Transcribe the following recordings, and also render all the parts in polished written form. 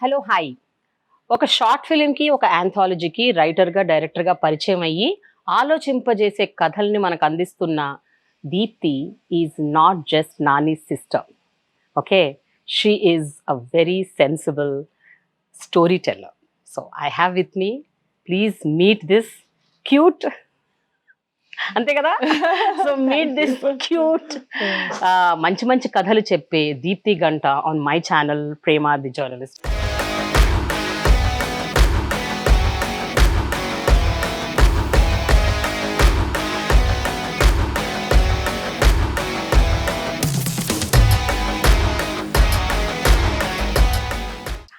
Hello hi. ఒక short ఫిలింకి ఒక యాంథాలజీకి రైటర్గా డైరెక్టర్గా పరిచయం అయ్యి ఆలోచింపజేసే కథల్ని మనకు అందిస్తున్న Deepthi is not just Nani sister. Okay, she is a very sensible story teller. So I have with me, please meet this cute, అంతే కదా, సో మీట్ దిస్ క్యూట్ మంచి మంచి కథలు చెప్పే దీప్తి గంట on my channel Prema the journalist.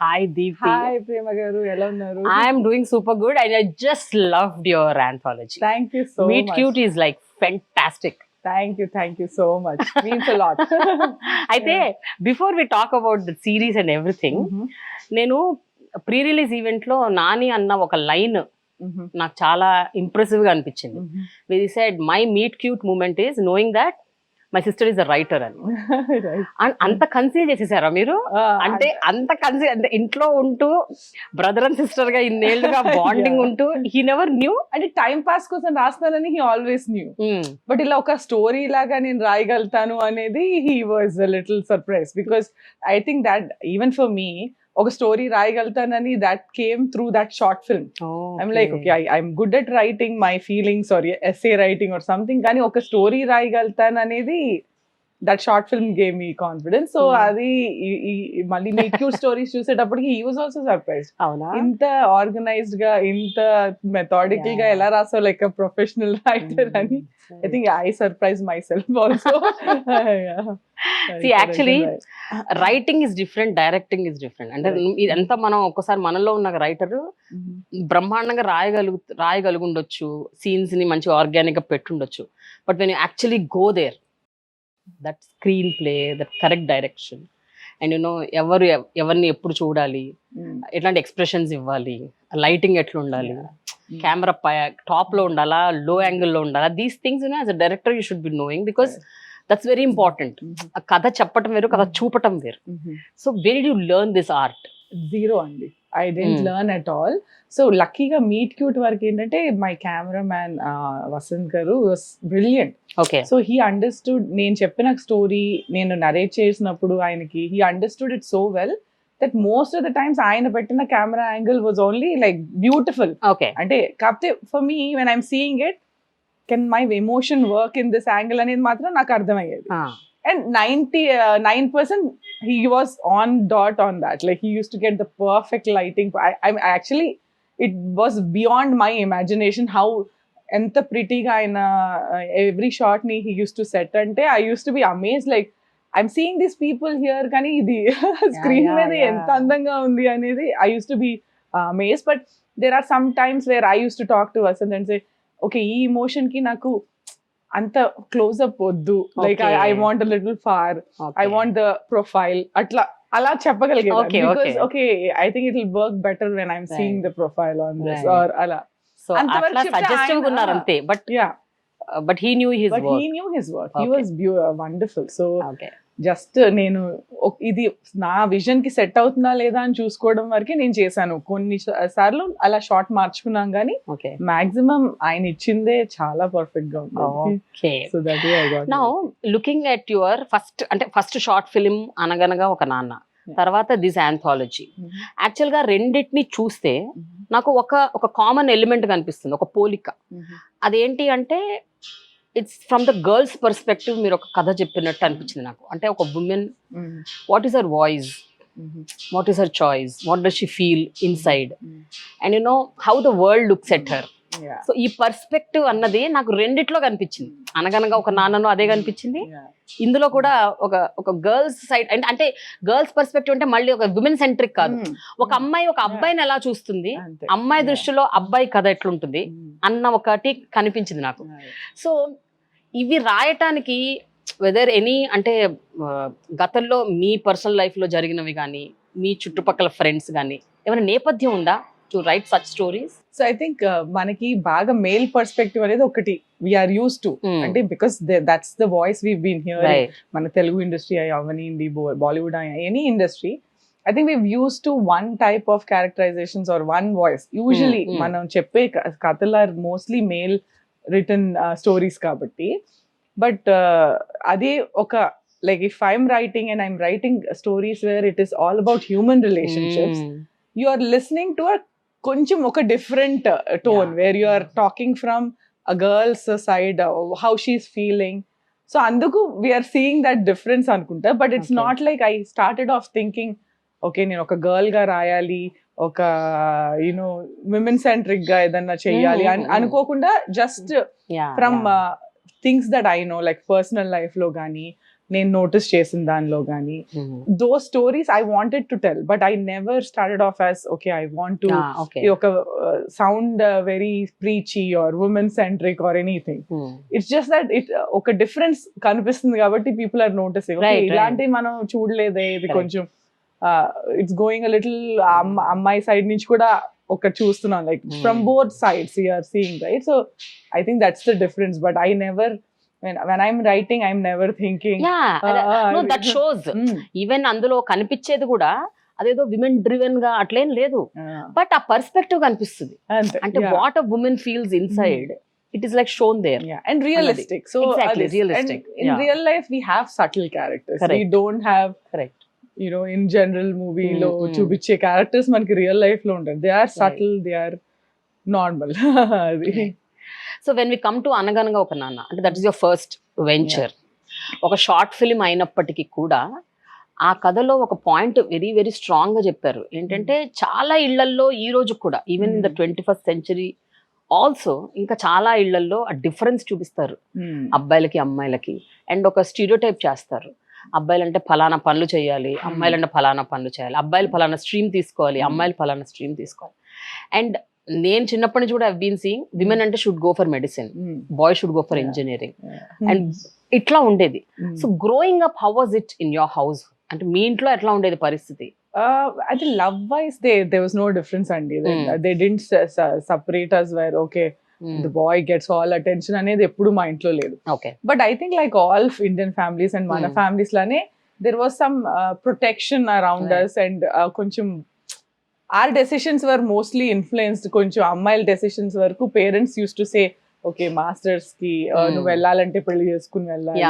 Hi Deepthi. Hi Prema garu, ela unnaru? I am doing super good and I just loved your anthology. Thank you so Meet much. Cute is like fantastic. Thank you so much. Means a lot. అయితే before we talk about the series and everything, నేను pre release event లో నాని అన్న ఒక line నాకు చాలా impressive గా అనిపించింది. We said my meet cute moment is knowing that my sister is a writer అని. అంత కన్సీవ్ చేసేసారా మీరు? అంటే అంత కన్సీవ్, అంటే ఇంట్లో ఉంటూ బ్రదర్ అండ్ సిస్టర్ గా ఇన్నేళ్లుగా బాండింగ్ ఉంటూ హీ నెవర్ న్యూ. అంటే టైం పాస్ కోసం రాస్తానని హీ ఆల్వేస్ న్యూ, బట్ ఇలా ఒక స్టోరీ లాగా నేను రాయగలుగుతాను అనేది he was a little surprise, because I think that even for me ఒక స్టోరీ రాయగలుగుతానని that came through that short film. I'm like okay, I'm good at writing my feelings or essay writing or something, కానీ ఒక story రాయగలుగుతాను అనేది that short film gave me confidence. So అది మళ్ళీ మీ cute stories చూసేటప్పటికి he was also surprise. ఇంత organised గా, ఇంత మెథాడికల్ గా ఎలా రాసావు లైక్ అ ప్రొఫెషనల్ రైటర్ అని. I think I surprised myself also. See, actually, writing is different, directing is different. అంటే ఇదంతా మనం ఒక్కసారి మనలో ఉన్న రైటర్ బ్రహ్మాండంగా రాయగలుగుండొచ్చు, సీన్స్ ని మంచిగా ఆర్గానిక్ గా పెట్టుండొచ్చు, but when you actually go there, that screenplay, that correct direction, and you know ఎవరిని ఎప్పుడు చూడాలి, ఎట్లాంటి ఎక్స్ప్రెషన్స్ ఇవ్వాలి, లైటింగ్ ఎట్లా ఉండాలి, కెమెరా టాప్ లో ఉండాలా, లో యాంగిల్లో ఉండాలా, these things you know as a director you should be knowing, because that's very important. ఆ కథ చెప్పటం వేరు, కథ చూపటం వేరు. So where did you learn this art? Zero అండి, I didn't learn at all. So లక్కీగా మీట్ క్యూట్ వరకు ఏంటంటే my camera man Vasanth garu was brilliant. Okay, so he understood, నేను చెప్పిన స్టోరీ నేను నరేట్ చేసినప్పుడు ఆయనకి he understood it so well that most of the times ఆయన పెట్టిన camera angle was only like beautiful. Okay, అంటే కాకపోతే for me when I'm seeing it, can my emotion work in this angle అనేది మాత్రం నాకు అర్థమయ్యేది. And 99% he was on dot on that. Like he used to get the perfect lighting. I'm actually, it was beyond my imagination how ఎంత ప్రిటీగా ఆయన every shot ni he used to set. అంటే I used to be amazed, like I'm seeing these people here, కానీ ఇది screen మీద ఎంత అందంగా ఉంది అనేది I used to be amazed. But there are some times where I used to talk to Vasanth and say, okay, ఈ emotion కి నాకు అంత క్లోజ్ అప్ వద్దు, like I want a little far, I want the profile, అలా చెప్పగలిగేది. Because okay, I think it will work better when I'm seeing the profile on this, or అలా. So అట్లా suggestive గా ఉన్నారు అంతే. But he knew his work. He knew his work. He was wonderful. So just నేను ఇది నా vision కి set అవుతుందా లేదా అని చూసుకోవడం వరకే నేను చేశాను. కొన్ని సార్లు అలా షార్ట్ మార్చుకున్నాం, కానీ మాక్సిమం ఆయన ఇచ్చిందే చాలా పర్ఫెక్ట్ గా ఉంది. So that I got. Now looking at your first short film అనగనగా ఒక నాన్న, తర్వాత దిస్ యాంథాలజీ, యాక్చువల్ గా రెండింటిని చూస్తే నాకు ఒక కామన్ ఎలిమెంట్ కనిపిస్తుంది, ఒక పోలిక. అదేంటి అంటే it's from the girls perspective మీరు ఒక కథ చెప్పినట్టు అనిపించింది నాకు. అంటే ఒక women, what is her voice, what is her choice, what does she feel inside, and you know how the world looks at her. So ఈ పర్స్పెక్టివ్ అన్నది నాకు రెండిట్లో కనిపించింది. అనగనగా ఒక నాన్నను అదే కనిపించింది, ఇందులో కూడా ఒక గర్ల్స్ సైడ్, అంటే గర్ల్స్ పర్స్పెక్టివ్ అంటే మళ్ళీ ఒక విమెన్ సెంట్రిక్ కాదు. ఒక అమ్మాయి ఒక అబ్బాయిని ఎలా చూస్తుంది, అమ్మాయి దృష్టిలో అబ్బాయి కథ ఎట్లుంటుంది అన్న ఒకటి కనిపించింది నాకు. సో ఇవి రాయటానికి వెదర్ ఎనీ, అంటే గతంలో మీ పర్సనల్ లైఫ్ లో జరిగినవి కానీ, మీ చుట్టుపక్కల ఫ్రెండ్స్ కానీ ఏమైనా నేపథ్యం ఉందా to write such stories? So I think మనకి బాగా మేల్ పర్స్పెక్టివ్ అనేది ఒకటి వీఆర్ యూస్ టు, అంటే because that's the voice we been hearing. మన తెలుగు ఇండస్ట్రీ అవనివ్వండి, Bollywood, any industry, I think we've used to one type of characterizations or one voice. Usually, మనం చెప్పే కథలు are mostly male written stories kabatti. But అదే ఒక like if I'm writing and I'm writing stories where it is all about human relationships, you are listening to a కొంచెం ఒక different tone where you are talking from a girl's side, how she's feeling. So అందుకు we are seeing that difference అనుకుంటా. But it's not like I started off thinking, okay, నేను ఒక girl గా రాయాలి, ఒక women centric గా ఏదన్నా చెయ్యాలి అనుకోకుండా just from things that I know like personal life లో గానీ నేను నోటీస్ చేసిన దానిలో గానీ those stories I wanted to tell, but I never started off as okay I want to ఒక sound very preachy or women centric or anything. It's just that it ఒక difference కనిపిస్తుంది కాబట్టి పీపుల్ ఆర్ నోటీసింగ్ ఇలాంటివి మనం చూడలేదే, ఇది కొంచెం it's going a little అమ్మాయి సైడ్ నుంచి కూడా ఒక చూస్తున్నాం like from both sides you are seeing, right? So I think that's the difference. But I never when I'm writing I'm never thinking no that shows even అందులో కనిపించేది కూడా అదేదో women driven గా అట్లేం లేదు, బట్ ఆ పర్స్పెక్టివ్ కనిపిస్తుంది అంటే what a woman feels inside, it is like shown there, and realistic. So exactly realistic. In real life we have subtle characters. Correct. We don't have, correct, in general movie lo chubiche characters manki real life lo untaru. They are subtle, they are normal. So when we come to Anaganaga Oka Nanna, అంటే that is your first venture. ఒక short film అయినప్పటికీ కూడా ఆ కథలో ఒక point very very strong గా చెప్పారు. ఏంటంటే చాలా ఇళ్లల్లో ఈ రోజు కూడా even in the 21st century also ఇంకా చాలా ఇళ్లల్లో ఆ డిఫరెన్స్ చూపిస్తారు అబ్బాయిలకి అమ్మాయిలకి, అండ్ ఒక స్టీరియోటైప్ చేస్తారు. అబ్బాయిలంటే ఫలానా పనులు చేయాలి, అమ్మాయిలంటే ఫలానా పనులు చేయాలి, అబ్బాయిలు ఫలానా స్ట్రీమ్ తీసుకోవాలి, అమ్మాయిలు ఫలానా స్ట్రీమ్ తీసుకోవాలి. అండ్ నేను చిన్నప్పటి నుంచి కూడా ఐ బీన్ సీయింగ్ విమెన్ అంటే should go for medicine, boy should go for engineering, and ఇట్లా ఉండేది. So growing up how was it in your house? అంటే మీ ఇంట్లో ఎట్లా ఉండేది పరిస్థితి? I think love wise there was no difference andi. They didn't separate us where okay the boy gets all attention అనేది ఎప్పుడు మా ఇంట్లో లేదు. But I think like all Indian families and mana families lane there was some protection around us, and కొంచెం our decisions were mostly influenced కొంచెం అమ్మాయిల decisions వరకు parents used to say okay masters కి నువ్వు వెళ్ళాలంటే పెళ్లి చేసుకుని వెళ్ళాలి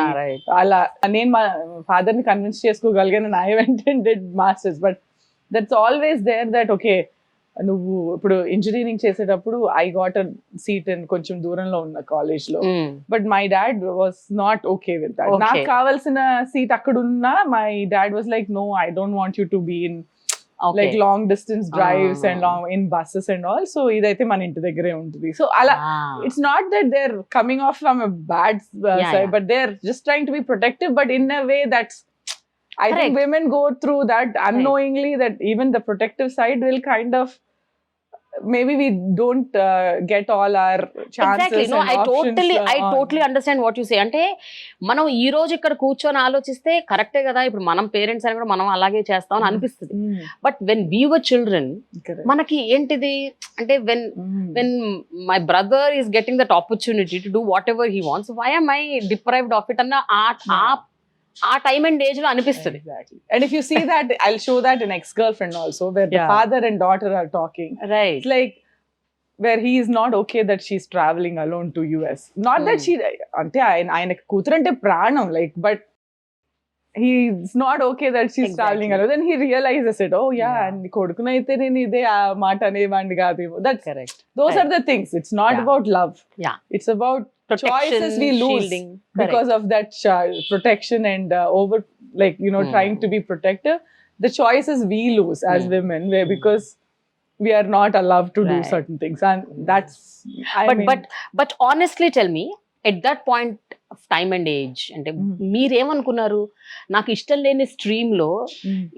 అలా. నేను మా ఫాదర్ ని convince చేసుకోగలిగాను, I went and did masters. But that's always there that okay నువ్వు ఇప్పుడు ఇంజనీరింగ్ చేసేటప్పుడు I got a seat in కొంచెం దూరంలో ఉన్న కాలేజ్ లో, but my dad was not okay with that. నాకు కావాల్సిన సీట్ అక్కడ ఉన్నా my dad was like no I don't want you to be in like long distance drives and long in buses and all. So idaithe man inti daggare untadi. So ala it's not that they're coming off from a bad side, but they're just trying to be protective, but in a way that's I think women go through that unknowingly, that even the protective side will kind of maybe we don't get all our chances. Exactly. No, and I totally understand what you say. అంటే మనం ఈ రోజు ఇక్కడ కూర్చొని ఆలోచిస్తే కరెక్టే కదా, ఇప్పుడు మనం పేరెంట్స్ అని కూడా మనం అలాగే చేస్తాం అని అనిపిస్తుంది. But when we were children మనకి ఏంటిది అంటే when my brother is getting that opportunity to do whatever he wants, why am I deprived of it అన్న ఆ టైమ్ అండ్ ఏజ్ లో అనిపిస్తుంది. And if you see that, I'll show that in Ex-Girlfriend also, where the father and daughter are talking. Right. It's like where he is not okay that she's traveling alone to US. Not that she ante ayana kuturante pranam like, but he's not okay that she's traveling alone. Then he realizes it. Oh yeah, and kodukuna aithe nenu ide aa maata anevandi gaademo. That's correct. Those are the things. It's not about love. It's about choices we lose because of that protection and over like trying to be protective. The choices we lose as women where because we are not allowed to do certain things, and that's but honestly tell me, at that point of time and age అంటే మీరేమనుకున్నారు? నాకు ఇష్టం లేని stream లో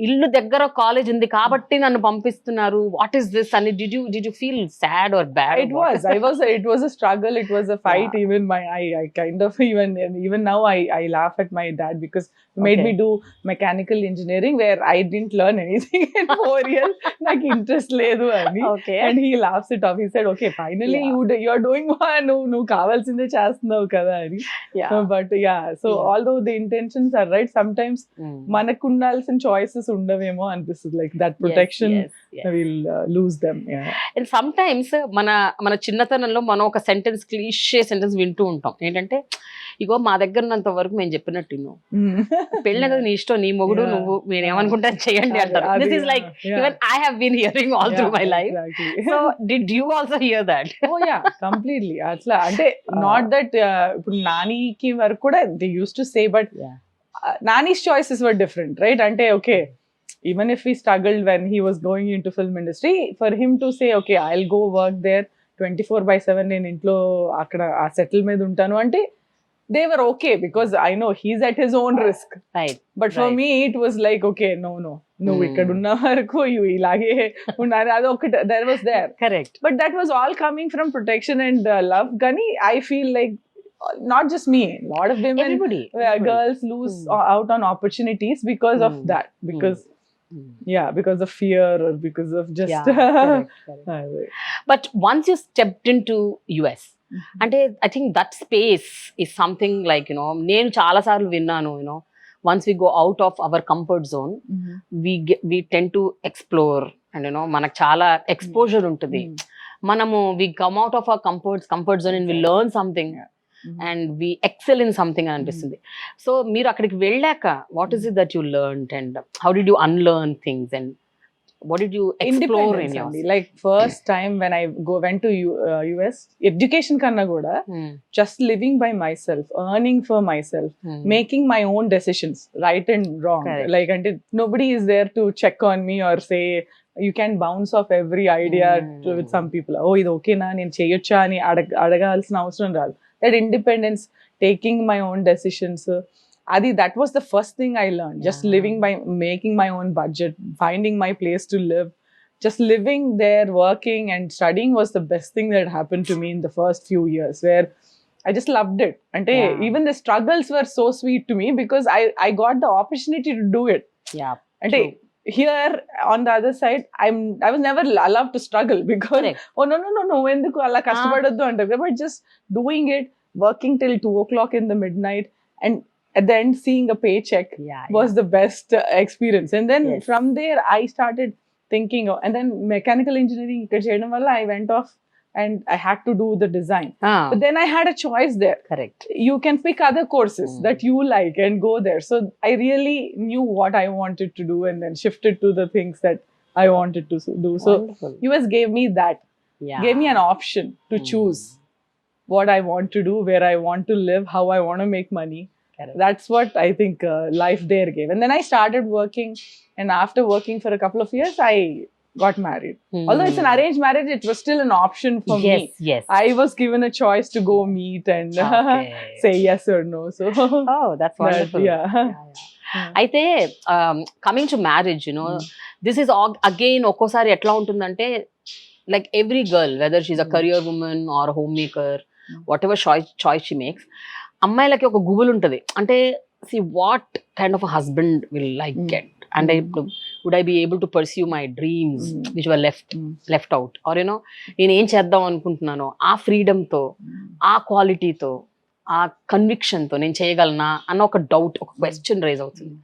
ఇల్లు దగ్గర college ఉంది కాబట్టి నన్ను పంపిస్తున్నారు, వాట్ ఈస్ దిస్ అని did you feel sad or bad? It was a struggle, it was a fight. Even I kind of even now I laugh at my dad because he made me do mechanical engineering where I didn't learn anything in 4 years. నాకు interest లేదు అని. And he laughs it off. He said okay finally you are doing నువ్వు కావాల్సిందే చేస్తున్నావు కదా అని. But so although the intentions are right, sometimes మనకు ఉండాల్సిన choices ఉండవేమో అనిపిస్తుంది, like that protection will lose them. And some times మన చిన్నతనంలో మనం ఒక సెంటెన్స్ క్లీషే సెంటెన్స్ వింటూ ఉంటాం ఏంటంటే, ఇగో మా దగ్గర ఉన్నంత వరకు మేము చెప్పినట్టు పెళ్ళి నీ ఇష్టం, నీ మొగుడు నువ్వు మీరు ఏమనుకుంటే చేయండి అంటారు. This is like even I have been hearing all through my life. So did you also hear that? Oh yeah, completely. అట్లా అంటే నాట్ దట్ ఇప్పుడు నానికి వరకు కూడా they used to say, but Nani's choices were different, right? అంటే okay, even if we struggled when he was going into film industry, for him to say okay I'll go work there 24/7 నేను ఇంట్లో అక్కడ ఆ settle మీద ఉంటాను అంటే they were okay, because I know he's at his own risk, right? But for me it was like okay, no నువ్వు ఇక్కడ ఉన్న వరకు ఇలాగే ఉండాలి, అది ఒకటి there was there, correct, but that was all coming from protection and love. Gani I feel like not just me, a lot of women, everybody. Girls lose out on opportunities because of that, because because of fear or because of just correct. But once you stepped into US, అంటే I think that space is something like నేను చాలా సార్లు విన్నాను, once we go out of our comfort zone we tend to explore and మనకు చాలా exposure ఉంటుంది. మనము we come out of our comfort zone and we learn something and we excel in something అని అనిపిస్తుంది. సో మీరు అక్కడికి వెళ్ళాక what is it that you learned and how did you unlearn things and what did you explore in your like first time when I went to US, education kanna kuda just living by myself, earning for myself, making my own decisions, right and wrong. Correct. Like until nobody is there to check on me or say you can bounce off every idea with some people. Oh idu okay na nen cheyocha ani adagalsina avasaram raadu. That independence, taking my own decisions, that was the first thing I learned. Just living by making my own budget, finding my place to live, just living there, working and studying was the best thing that happened to me in the first few years, where I just loved it. And even the struggles were so sweet to me because I got the opportunity to do it. And here on the other side, I was never allowed to struggle because no enduku alla kashtapadoddu antaru, but just doing it, working till 2:00 in the midnight, and at the end seeing a paycheck was the best experience. And then from there I started thinking and then mechanical engineering ikkada cheyadam valla I went off and I had to do the design. But then I had a choice there. Correct. You can pick other courses that you like and go there. So I really knew what I wanted to do and then shifted to the things that I wanted to do. So US gave me that. Gave me an option to choose what I want to do, where I want to live, how I want to make money. Correct. That's what I think life there gave. And then I started working, and after working for a couple of years I got married. Although it's an arranged marriage, it was still an option for me. Yes. I was given a choice to go meet and say yes or no. So that's wonderful. అయితే coming to marriage this is again ఒక్కోసారి ఎట్లా ఉంటుందంటే like every girl whether she's a career women or home maker whatever choice she makes, అమ్మాయిలకి ఒక గుబులు ఉంటుంది. అంటే see what kind of husband will like get, అంటే ఇప్పుడు would I be able to pursue my dreams which were left out, or నేను ఏం చేద్దాం అనుకుంటున్నానో ఆ ఫ్రీడమ్తో, ఆ క్వాలిటీతో, ఆ కన్విక్షన్తో నేను చేయగలనా అన్న ఒక డౌట్, ఒక క్వశ్చన్ రైజ్ అవుతుంది.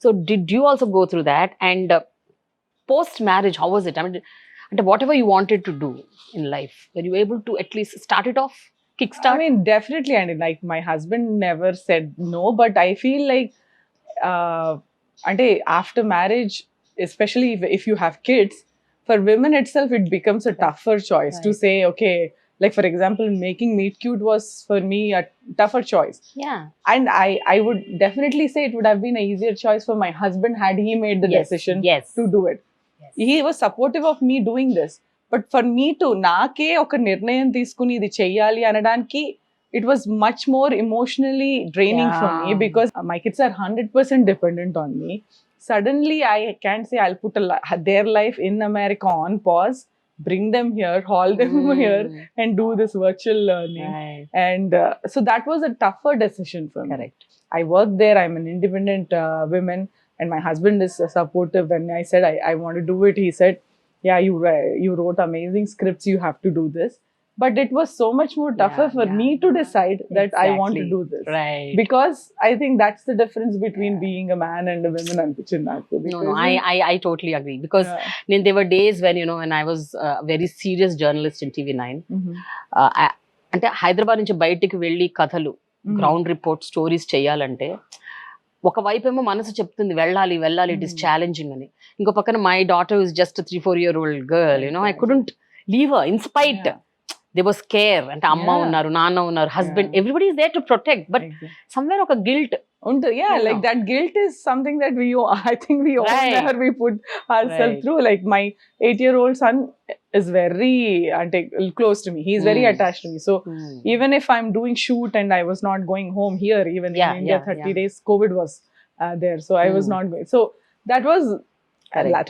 So did you also go through that? And post marriage how was it? అంటే whatever you wanted to do in life, were you able to at least start it off? Kickstart? I mean, definitely. And like my husband never said no, but I feel like after marriage, especially if you have kids, for women itself it becomes a tougher choice to say okay, like for example making meet cute was for me a tougher choice. And I would definitely say it would have been an easier choice for my husband had he made the decision to do it. He was supportive of me doing this. But for me to నాకే ఒక నిర్ణయం తీసుకుని ఇది చెయ్యాలి అనడానికి it was much more emotionally draining for me, because my kids are 100% dependent on me. Suddenly I can't say I'll put their life in America on pause, bring them here, haul them here and do this virtual learning. And so that was a tougher decision for me. Correct. I worked there, I'm an independent woman, and my husband is supportive. When I said I want to do it, he said you wrote amazing scripts, you have to do this. but it was so much more tougher for me to decide that I want to do this. Right. Because I think that's the difference between being a man and a woman అనిపించింది నాకు. No, I totally agree. Because there were days when, when I was a very serious journalist in TV9, అంటే హైదరాబాద్ నుంచి బయటికి వెళ్ళి కథలు, ground report, stories చేయాలంటే ఒకవైపు ఏమో మనసు చెప్తుంది వెళ్ళాలి ఇట్ ఈస్ ఛాలెంజింగ్ అని, ఇంకో పక్కన my daughter is just 3-4 year old girl, I couldn't leave her in spite. There was care, అంటే అమ్మ ఉన్నారు, నాన్న ఉన్నారు, husband, everybody is there to protect, but somewhere ఒక guilt unto, like that guilt is something that I think we all never we put ourselves through. Like my 8-year-old son is very close to me, he's very attached to me, so even if I'm doing shoot and I was not going home here, even in India 30 days COVID was there, so I was not going, so that was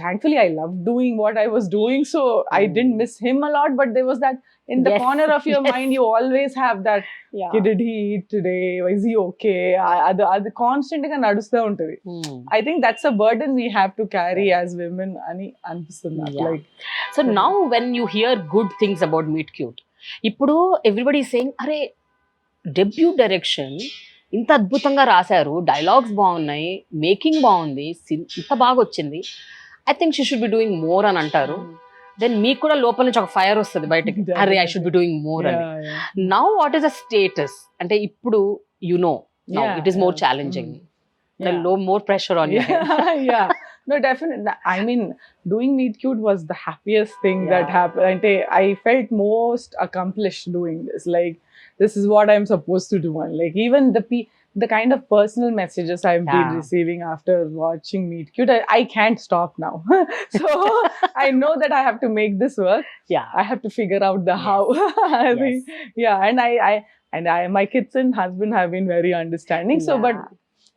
thankfully I loved doing what I was doing, so I didn't miss him a lot, but there was that in the corner of your mind, you always have that, did he eat today, is he okay, adu constant ga nadusta untadi. I think that's a burden we have to carry as women ani anpistundi. Like, so now when you hear good things about Meet Cute, ippudu everybody is saying, are debut direction ఇంత అద్భుతంగా రాశారు, dialogues బాగున్నాయి, making బాగుంది, ఇంత బాగా వచ్చింది, I think she should be doing more అని అంటారు. దెన్ మీకు కూడా లోపల నుంచి ఒక ఫైర్ వస్తుంది బయటకి, అరే I should be doing more అని. Now what is the status? అంటే ఇప్పుడు it is more challenging, more pressure on you. No, definitely. I mean, doing Meet Cute was the happiest thing that happened. I felt most accomplished doing this. Like, this is what I'm supposed to do. And like, even the kind of personal messages I've been receiving after watching Meet Cute, I can't stop now. So I know that I have to make this work. I have to figure out the how. And my kids and husband have been very understanding. So, but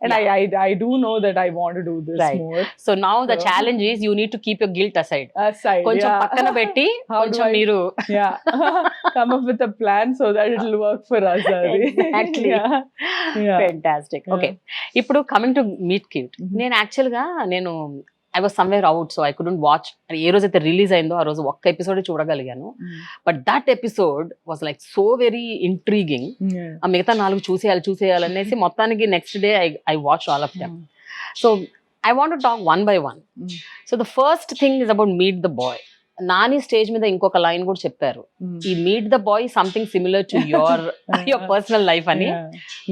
and I do know that I want to do this more. So now the challenge is you need to keep your guilt aside. కొంచెం పక్కన పెట్టి కొంచెం మీరు come up with a plan so that it will work for us. Exactly. Fantastic. Okay. ఇప్పుడు coming to Meet Cute, నేను actual గా I was somewhere out, so I couldn't watch. ఏ రోజైతే రిలీజ్ అయిందో ఆ రోజు ఒక్క ఎపిసోడ్ చూడగలిగాను, but that episode was like so very intriguing. ఆ మిగతా 4 చూసేయాలి అనేసి మొత్తానికి next day I watch all of them. So I want to talk one by one. So the first thing is about meet the boy. Nani stage మీద ఇంకొక line కూడా చెప్పారు, ఈ meet the bye something similar to your personal life అని.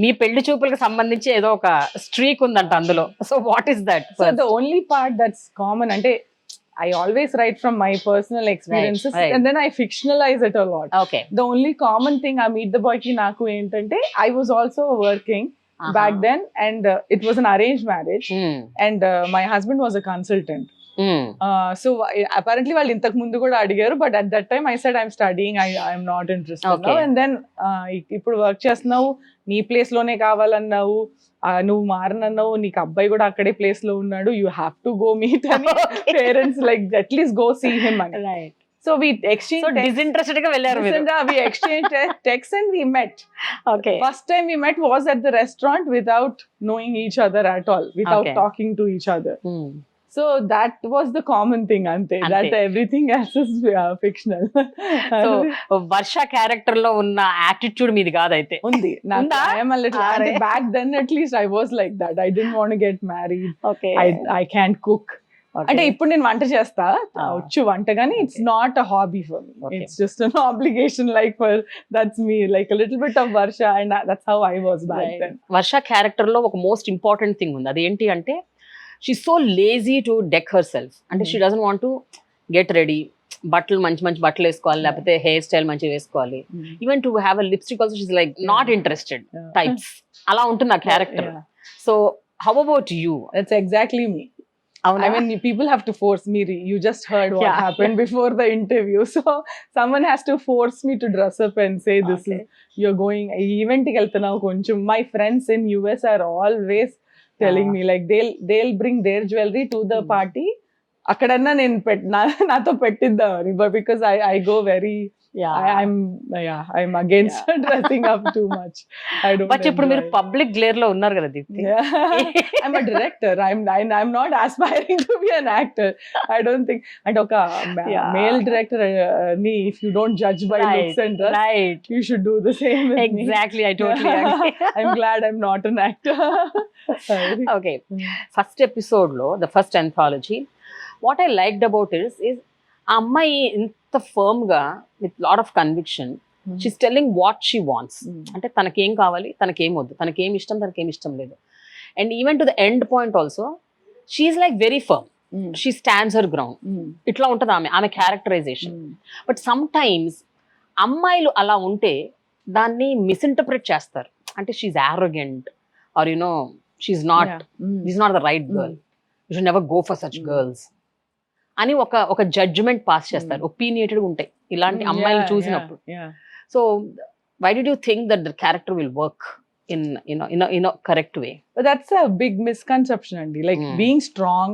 మీ పెళ్లి చూపులకు సంబంధించి ఏదో ఒక స్ట్రీక్ ఉందంట అందులో. So what is that? So the only part that's common, అంటే I always write from my personal experiences, and then I fictionalize it a lot. Okay. The only common thing I meet the boy ki naku entante, I was also working back then, and it was an arranged marriage, and my husband was a consultant. So apparently వాళ్ళు ఇంతకు ముందు కూడా అడిగారు, but at that time I said I'm studying, I'm not interested now. And then ఇప్పుడు work చేస్తున్నావు, నీ place లోనే కావాలన్నావు, నువ్వు మారనన్నావు, నీకు అబ్బాయి కూడా అక్కడే ప్లేస్ లో ఉన్నాడు, you have to go meet అని parents like at least go see him అని. So we exchanged disinterested ga vellaru we exchanged texts and we met. Okay. First time we met was at the restaurant without knowing each other at all, without talking to each other. So that was the common thing, ante. That everything else is fictional. So Varsha character lo unna attitude meedi gaadu aithe undi. I am a little back then at least I was like that. I didn't want to get married. Okay. I can't cook. అంటే ఇప్పుడు నేను వంట చేస్తా, వచ్చు వంట, కానీ it's not a hobby for me, it's just an obligation. Like for that's me, like a little bit of Varsha, and that's how I was back then. Varsha character లో ఒక మోస్ట్ ఇంపార్టెంట్ థింగ్ ఉంది, అదేంటి అంటే she so lazy to deck herself. అంటే she doesn't want to get ready, బట్టలు మంచి బట్టలు వేసుకోవాలి, లేకపోతే హెయిర్ స్టైల్ మంచిగా వేసుకోవాలి, even to have a lipstick also she's like not interested types. అలా ఉంటుంది ఆ character. So how about you? That's exactly me. I mean, people have to force me. You just heard what happened before the interview. So someone has to force me to dress up and say, this is, you're going, event ki veltanavu koncham. My friends in US are always telling me, like, they'll bring their jewelry to the party. Akkadanna nenu nato pettiddaani, but because I go very I'm against dressing up too much. I don't. But ఇప్పుడు మీరు enjoy it. Public glare లో ఉన్నారు కదా Deepti. Yeah. I'm a director. I'm not aspiring to be an actor. I don't think. And okay, Yeah. male director, me, if you don't judge by looks and dress, right, you should do the same with me. Exactly, I totally agree. I'm glad I'm not an actor. Okay, first episode లో the first anthology, what I liked about is ఆ అమ్మాయి ఇంత firm గా with lot of conviction she's telling what she wants. అంటే తనకేం కావాలి, తనకేం వద్దు, తనకేం ఇష్టం లేదు. And even to the end point also she is like very firm, she stands her ground. ఇట్లా ఉంటుంది ఆమె క్యారెక్టరైజేషన్. బట్ సమ్ టైమ్స్ అమ్మాయిలు అలా ఉంటే దాన్ని మిస్ఇంటర్ప్రిట్ చేస్తారు. అంటే she's arrogant or she's not the right girl, you should never go for such girls అని ఒక జడ్జ్మెంట్ పాస్ చేస్తారు. ఒపీనియేటెడ్గా ఉంటాయి ఇలాంటి అమ్మాయిలు చూసినప్పుడు. So why did you think that the character will work in a correct way? But that's a big misconception, Andy. Like being strong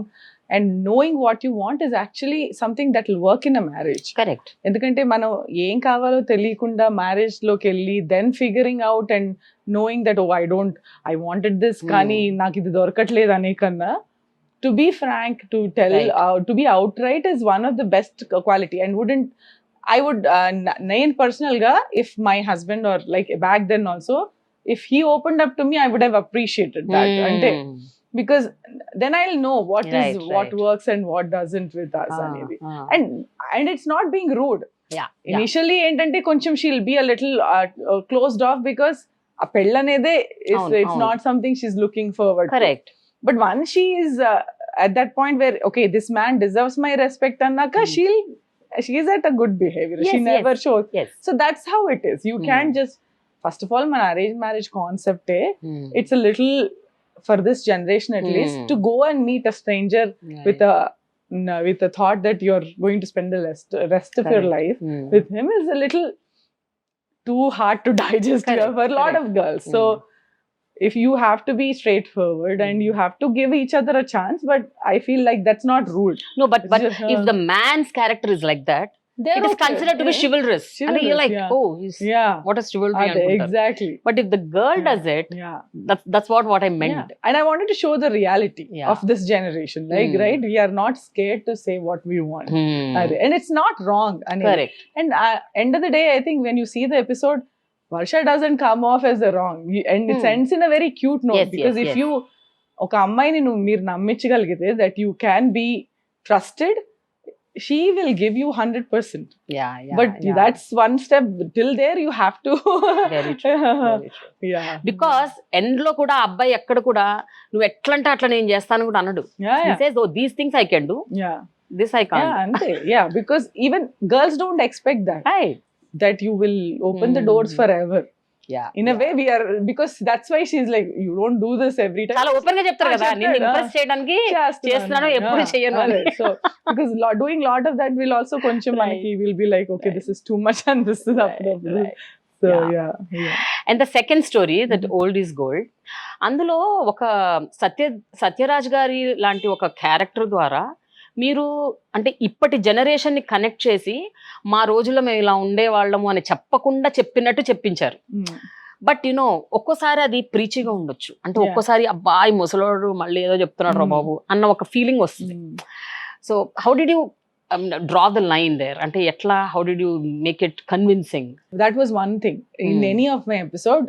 and knowing what you want is actually something that will work in a marriage. Correct. ఎందుకంటే మనం ఏం కావాలో తెలియకుండా marriage లోకి వెళ్ళి then figuring out and knowing that I wanted this కానీ నాకు ఇది దొరకట్లేదు అనే కన్నా to be frank, to tell, to be outright is one of the best quality. And I would nain personal ga, if my husband or like back then also, if he opened up to me, I would have appreciated that. Because then I'll know what works and what doesn't with us. And it's not being rude. Initially entante koncham she'll be a little closed off because a pellanede it's not something she's looking forward to. Correct. But once she is at that point where, okay, this man deserves my respect, annaka, she is at a good behavior. She never shows. So that's how it is. You can't just, first of all, my arranged marriage concept, it's a little, for this generation at least, to go and meet a stranger with a thought that you're going to spend the rest of your life with him is a little too hard to digest for a lot of girls. So if you have to be straightforward and you have to give each other a chance, but I feel like that's not rude. No, but if the man's character is like that, it is considered to be chivalrous. And you're like, oh, what is chivalry? Exactly. But if the girl does it, that's what I meant. And I wanted to show the reality of this generation. Like, right, we are not scared to say what we want. And it's not wrong. Correct. And end of the day, I think when you see the episode, Varsha doesn't come off as a wrong, and it ends in a very cute note. Because if you oka ammayini nu meer nammichagalgite that you can be trusted, she will give you 100%. But that's one step. Till there you have to. Very true. Very true. Because end lo kuda abbayi ekkada kuda nu etlante atla nenu chestanu kuda anadu. He says, oh, these things I can do, this I can't. Ante. Because even girls don't expect that. Right. That you will open the doors forever. In a way we are, because that's why she's like, you don't do this every time. చాలా open గా చెప్తారు కదా, నిన్ను impress చేయడానికి చేస్తున్నాను, ఎప్పుడు చేయను అని. So because doing lot of that will also కొంచెం మనకి will be like, okay, this is too much and this is up to this. So and the second story, that old is gold, అందులో ఒక సత్యరాజ్ గారి లాంటి ఒక character ద్వారా మీరు అంటే ఇప్పటి జనరేషన్ ని కనెక్ట్ చేసి మా రోజుల్లో మేము ఇలా ఉండేవాళ్ళము అని చెప్పకుండా చెప్పినట్టు చెప్పించారు. బట్ ఒక్కోసారి అది ప్రీచిగా ఉండొచ్చు. అంటే ఒక్కోసారి అబ్బాయి ముసలోడు మళ్ళీ ఏదో చెప్తున్నాడు రా బాబు అన్న ఒక ఫీలింగ్ వస్తుంది. So how did you draw the line there? Ante etla, how did you make it convincing? That was one thing in any of my episode.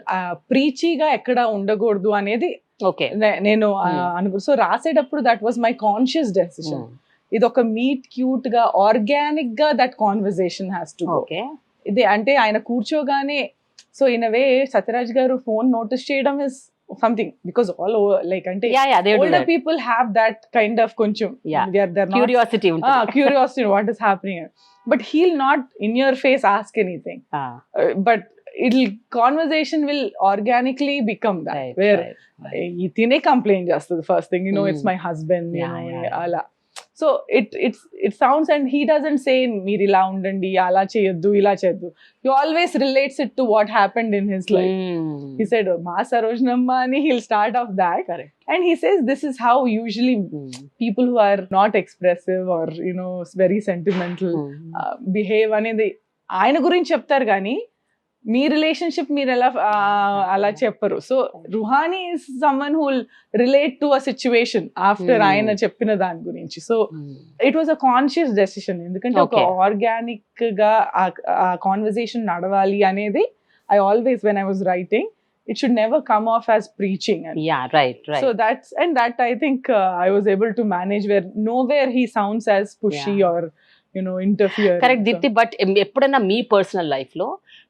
Preachy ga ekkada undagordu anedi నేను అనుకో. So రాసేటప్పుడు that was my conscious decision. ఇది ఒక meet cute గా organic గా that conversation has to go. ఇది అంటే ఆయన కూర్చోగానే, సో ఇన్ అ వే సత్యరాజ్ గారు ఫోన్ నోటీస్ చేయడం is something, because all over like అంటే older people have that kind of కొంచెం curiosity what is happening, but he'll not in your face ask anything. But conversation will organically become that, where itine complain just the first thing, it's my husband, ala. So it sounds, and he doesn't say meer ila undandi ala cheyaddu ila cheyaddu. He always relates it to what happened in his life. He said ma sarojnamma ani, he'll start off that. Correct. And he says this is how usually people who are not expressive or very sentimental behave anedi ఆయన గురించి చెప్తారు కానీ మీ relationship మీరు ఎలా అలా చెప్పరు. So Ruhani is someone who relate to a situation after ఆయన చెప్పిన దాని గురించి. So it was a conscious decision, ఎందుకంటే ఒక ఆర్గానిక్ గా ఆ కాన్వర్సేషన్ నడవాలి అనేది. I always, when I was writing, it should never come off as preaching. Right. So that I think I was able to manage, where nowhere he sounds as pushy or interfere. Correct, Deepthi. But ఎప్పుడైనా మీ personal life లో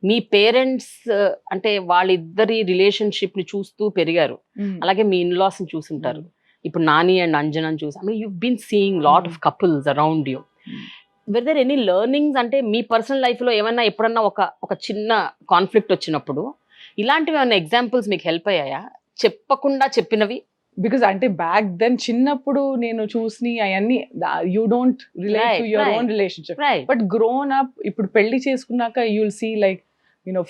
మీ parents అంటే వాళ్ళిద్దరి relationship ని చూస్తూ పెరిగారు, అలాగే మీ in-laws ని చూసుంటారు. ఇప్పుడు నాని అండ్ అంజనా చూసి, I mean, you've been seeing lot of couples around you. Were there any learnings? అంటే మీ పర్సనల్ లైఫ్ లో ఏమన్నా ఎప్పుడన్నా ఒక చిన్న కాన్ఫ్లిక్ట్ వచ్చినప్పుడు ఇలాంటివి ఏమైనా ఎగ్జాంపుల్స్ మీకు హెల్ప్ అయ్యాయా, చెప్పకుండా చెప్పినవి? బికాస్ అంటే బ్యాక్ దెన్ చిన్నప్పుడు నేను చూసి అవన్నీ you don't relate to your own relationship. But grown up ఇప్పుడు పెళ్లి చేసుకున్నాక you will see like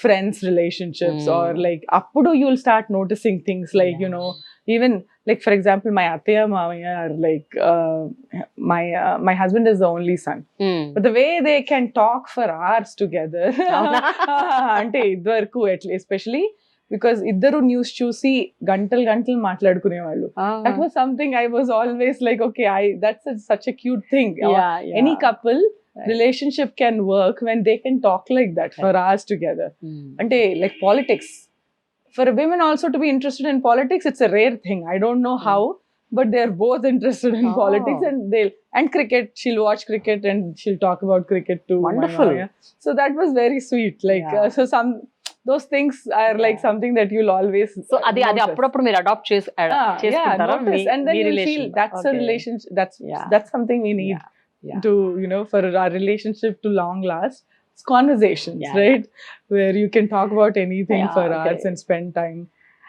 friends relationships or like appudu you will start noticing things like even like for example my attiya mamaya are like my husband is the only son, but the way they can talk for hours together ante idvarku especially because iddaru news chusi gantal maatladukune vallu. That was something I was always like, okay, that's such a cute thing. Any couple relationship can work when they can talk like that for hours together. Ante like politics, for women also to be interested in politics, it's a rare thing. I don't know how, but they're both interested in politics, and cricket. She'll watch cricket and she'll talk about cricket too. Wonderful. So that was very sweet, like so some those things are like something that you'll always so adi appudu meer adopt cheskuntara and then you feel that's a relationship, that's something we need to for our relationship to long last. It's conversations, right? Where you can talk about anything for hours and spend time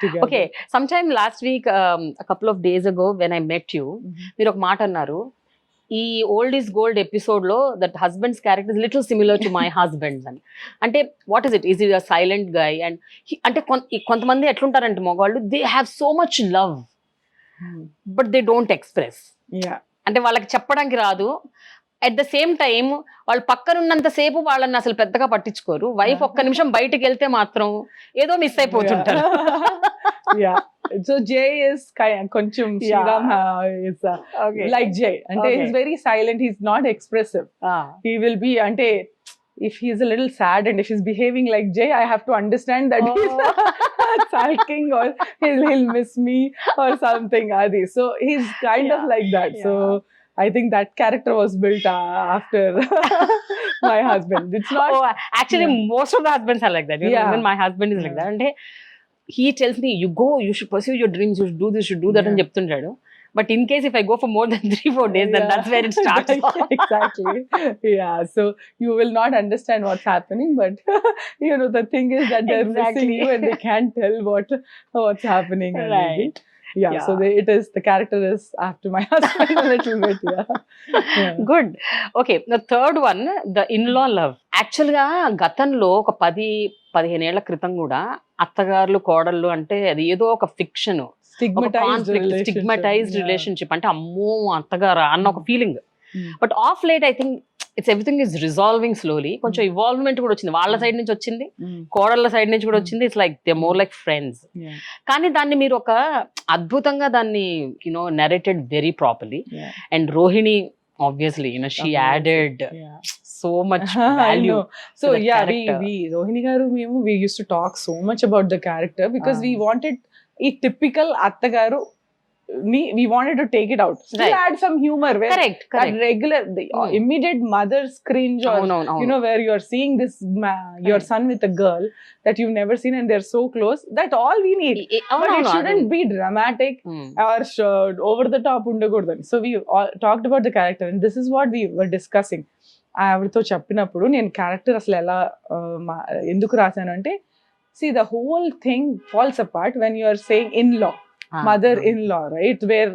together. Okay, sometime last week, a couple of days ago when I met you, మీరు ఒక మాట అన్నారు, ఈ old is gold episode లో that husbands character is little similar to my husband's అని. అంటే what is it? Is it a silent guy? And అంటే కొంతమంది ఎట్లుంటారంటే మగవాళ్ళు, they have so much love but they don't express. అంటే వాళ్ళకి చెప్పడానికి రాదు. అట్ ద సేమ్ టైం వాళ్ళు పక్కనున్నంత సేపు వాళ్ళని అసలు పెద్దగా పట్టించుకోరు. వైఫ్ ఒక్క నిమిషం బయటకు వెళ్తే మాత్రం ఏదో miss అయిపోతుంటారు. So Jay is koncham Sriram is like Jay, ante he's very silent, he's not expressive. He will be ante if he's a little sad and if he's behaving like Jay, I have to understand that he's sulking or he'll miss me or something adi. So he's kind of like that. So I think that character was built after my husband. It's not actually most of the husbands are like that. Even my husband is like that. And he tells me, you should pursue your dreams, you should do this, you should do that అని చెప్తుంటాడు. But in case if I go for more than 3-4 days, then that's where it starts. Exactly. So you will not understand what's happening, but the thing is that they're missing you and they can't tell what's happening. Right. So it is, the character is after my husband a little bit. Good. Okay, the third one, the in-law love. Actually గా గతంలో ఒక 10-15 ఏళ్ల క్రితం కూడా అత్తగారులు కోడళ్ళు అంటే అది ఏదో ఒక ఫిక్షన్, స్టిగ్మటైజ్డ్ రిలేషన్షిప్. అంటే అమ్మో అత్తగారా అన్న ఒక feeling. But of late I think it's everything is resolving slowly. కొంచెం ఇవాల్వ్మెంట్ కూడా వచ్చింది, వాళ్ళ సైడ్ నుంచి వచ్చింది, కోడళ్ళ సైడ్ నుంచి కూడా వచ్చింది. It's like they more like friends. కానీ దాన్ని మీరు ఒక అద్భుతంగా దాన్ని narrated very properly. And Rohini, obviously, she added so much value. So we Rohini garu, we used to talk so much about the character because we wanted a typical attagaru. We wanted to take it out. Still add some humor. Where correct. That regular, the immediate mother's cringe, or where you are seeing this your son with a girl that you've never seen and they're so close. That all we need. But it shouldn't be dramatic or over the top undagodani. So we all talked about the character, and this is what we were discussing. ఆవిడతో చెప్పినప్పుడు నేను character అసలు ఎలా ఎందుకు రాశాను అంటే, see, the whole thing falls apart when you are saying in-law, mother-in-law, right? Where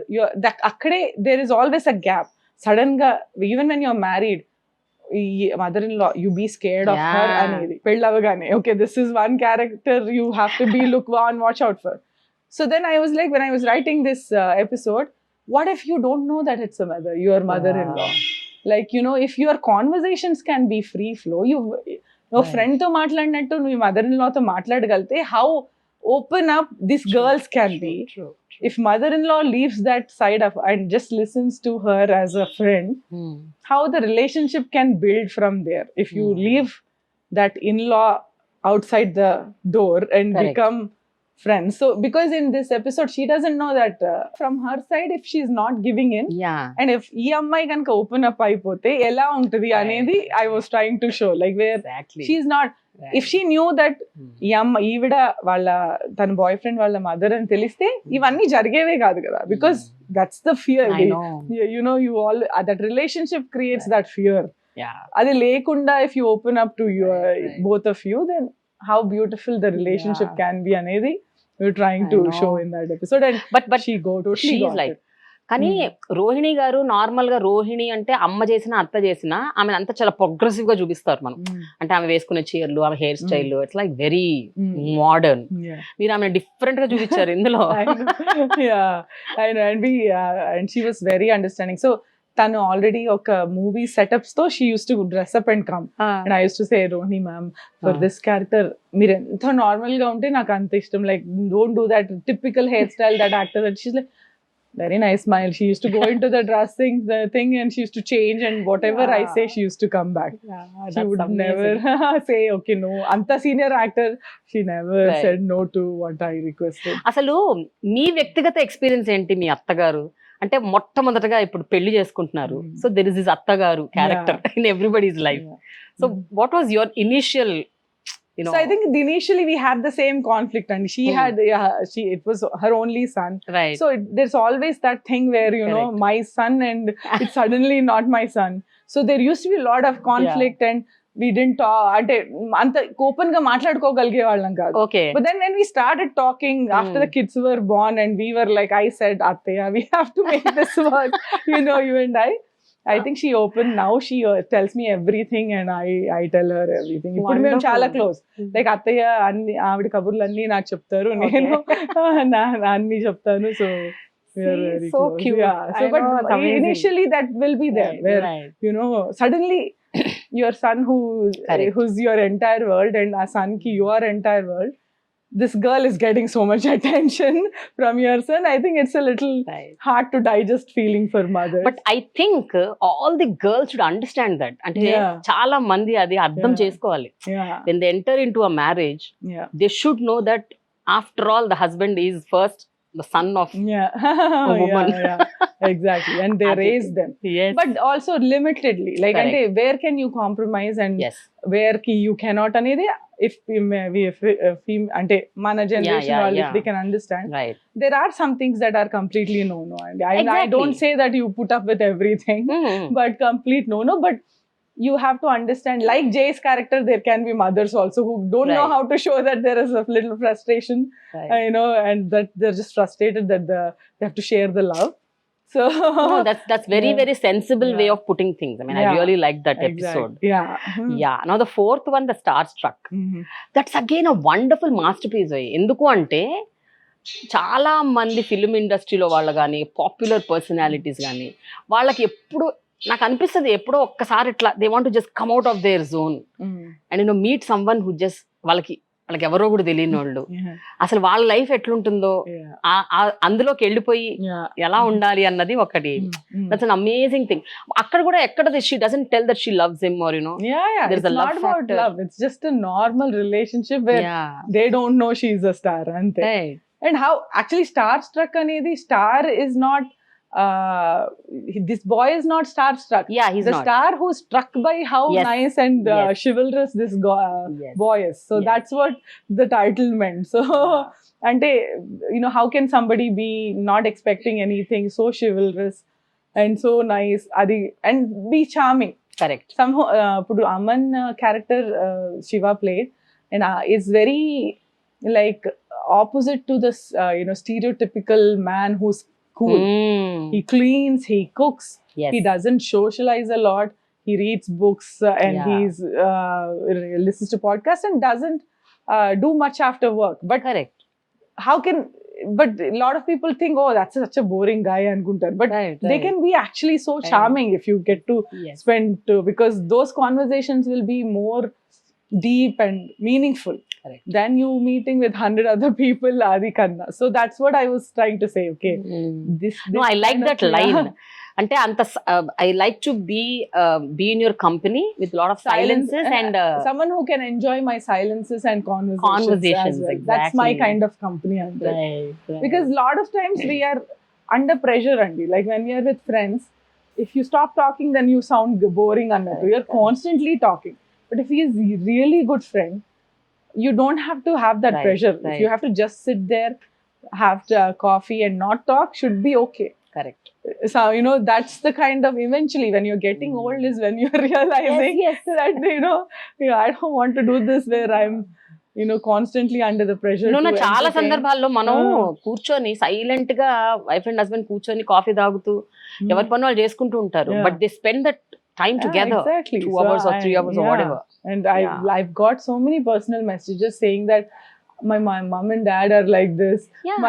akkade there is always a gap. Sudden ga, even when you're married, mother-in-law, you be scared of her anedi pellavagane. Okay, this is one character you have to be look on, watch out for. So then I was like, when I was writing this episode, what if you don't know that it's a your mother-in-law? Like, if your conversations can be free flow, ఓ friend తో మాట్లాడినట్టు నువ్వు mother in law తో మాట్లాడగలిగితే how open up this girls can be. If mother-in-law leaves that side of and just listens to her as a friend, how the relationship can build from there. If you leave that in-law outside the door and become friends. So because in this episode she doesn't know that from her side, if she's not giving in, and if ee ammai ganka open up ayipothe ela untadi anedi I was trying to show, like where she's not. If she knew that ఈ అమ్మ ఈవిడ వాళ్ళ తన boy friend వాళ్ళ mother అని తెలిస్తే ఇవన్నీ జరిగేవే కాదు కదా, because that's the fear. You all that relationship creates that fear. అది లేకుండా if you open up to your both of you, then how beautiful the relationship can be అనేది you're trying to show in that episode. And but she is like, కానీ రోహిణి గారు normal గా రోహిణి అంటే అమ్మ చేసిన అత్త చేసిన ఆమె అంతా చాలా ప్రోగ్రెసివ్ గా చూపిస్తారు మనం. అంటే ఆమె వేసుకునే చీరలు, ఆమె hair style, it's like very modern. మీరు ఆమె డిఫరెంట్ గా చూపించారు ఇందులో. And she was very understanding. So తను ఆల్రెడీ ఒక మూవీ సెటప్స్ తో she use to dress up and come. And I use to say, Rohini ma'am, for this character మీరు ఎంత నార్మల్ గా ఉంటే నాకు అంత ఇష్టం, like don't do that typical hair style that actor. And she's like very nice smile. She used to go into the dressing the thing and she used to change, and whatever I say she used to come back. She would never say okay no. Anta senior actor, she never said no to what I requested. అసలు మీ వ్యక్తిగత experience ఏంటి? మీ అత్తగారు అంటే మొట్టమొదటగా ఇప్పుడు పెళ్లి చేసుకుంటున్నారు. So there is this అత్తగారు character in everybody's life. So what was your initial? So I think initially we had the same conflict, and she had it was her only son, right? So there's always that thing where know my son and it's suddenly not my son. So there used to be a lot of conflict, and we didn't talk ante anta open ga maatladukogalge vallam kaadu. Okay, but then when we started talking after the kids were born, and we were like, I said, Attaya, we have to make this work. You and I think she opened now. She tells me everything and I tell her everything. Ippudu mem chaala close. Like attaya anni aavidi kaburlu anni naaku cheptaru, nenu anni cheptanu. So we are very so close. cute. Yeah. So but initially that will be there, where suddenly your son who's your entire world, and a son ki your entire world, this girl is getting so much attention from your son. I think it's a little hard to digest feeling for mothers. But I think all the girls should understand that. Ante chaala mandi adi ardham chesukovali. When they enter into a marriage, they should know that after all the husband is first the son of a woman. Exactly. And they raise them. Yes. But also limitedly. Like ante where can you compromise and where you cannot anedi, if ante mana generation వాళ్ళు if they can understand, there are some things that are completely no. And I don't say that you put up with everything, but complete no. But you have to understand, like Jay's character, there can be mothers also who don't know how to show that there is a little frustration, and that they're just frustrated that they have to share the love. So no, that's very very sensible way of putting things. I mean, I really liked that episode. Now the fourth one, the Starstruck, that's again a wonderful masterpiece. Enduku ante చాలా మంది film ఇండస్ట్రీలో వాళ్ళు కానీ popular personalities కానీ వాళ్ళకి ఎప్పుడు నాకు అనిపిస్తుంది ఎప్పుడో ఒక్కసారి ఇట్లా they want to just come out of their zone and meet someone who just వాళ్ళకి ఎవరో కూడా తెలియని వాళ్ళు అసలు వాళ్ళ లైఫ్ ఎట్లుంటుందో అందులోకి వెళ్ళిపోయి ఎలా ఉండాలి అన్నది ఒకటి. That's an amazing thing. అక్కడ కూడా ఎక్కడ she doesn't tell that she loves him or there is a love factor. It's just a normal relationship where they don't know she is a star, and how actually Starstruck anedi, star is not this boy is not starstruck. He's the not. Star who's struck by how nice and chivalrous this boy is. So that's what the title meant. So ante how can somebody be not expecting anything, so chivalrous and so nice adi, and be charming. Correct. Somehow pudu Aman character Shiva played, and is very like opposite to this stereotypical man who's cool. He cleans, he cooks, he doesn't socialize a lot, he reads books and he's listens to podcasts and doesn't do much after work. But but a lot of people think, oh, that's such a boring guy ankuntar, but they can be actually so charming if you get to spend because those conversations will be more deep and meaningful Correct. than you meeting with 100 other people adi kanna. So that's what I was trying to say. Okay, this No, I like kind that of- line. Ante anta I like to be in your company with a lot of silences and someone who can enjoy my silences and conversations as well. That's my exactly. kind of company, Andre. Right. Because a lot of times we are under pressure, Andy. Like when we are with friends, if you stop talking, then you sound boring annattu. You're constantly talking. But if he is a really good friend, you don't have to have that Right, pressure. If right. you have to just sit there, have coffee and not talk, should be okay. Correct. So, you know, that's the kind of, eventually when you're getting old is when you're realizing Yes. that, you know, I don't want to do this where I'm, you know, constantly under the pressure No, to చాలా entertain. సందర్భాల్లో మనం కూర్చొని silent గా wife and husband కూర్చొని coffee తాగుతూ ఎవరి పని వాళ్ళు చేసుకుంటూ ఉంటారు. Yeah. But they spend that time together, Exactly. 2 hours or 3 hours or whatever. And Yeah. I've got so many personal messages saying that my mom and dad are like this. Yeah,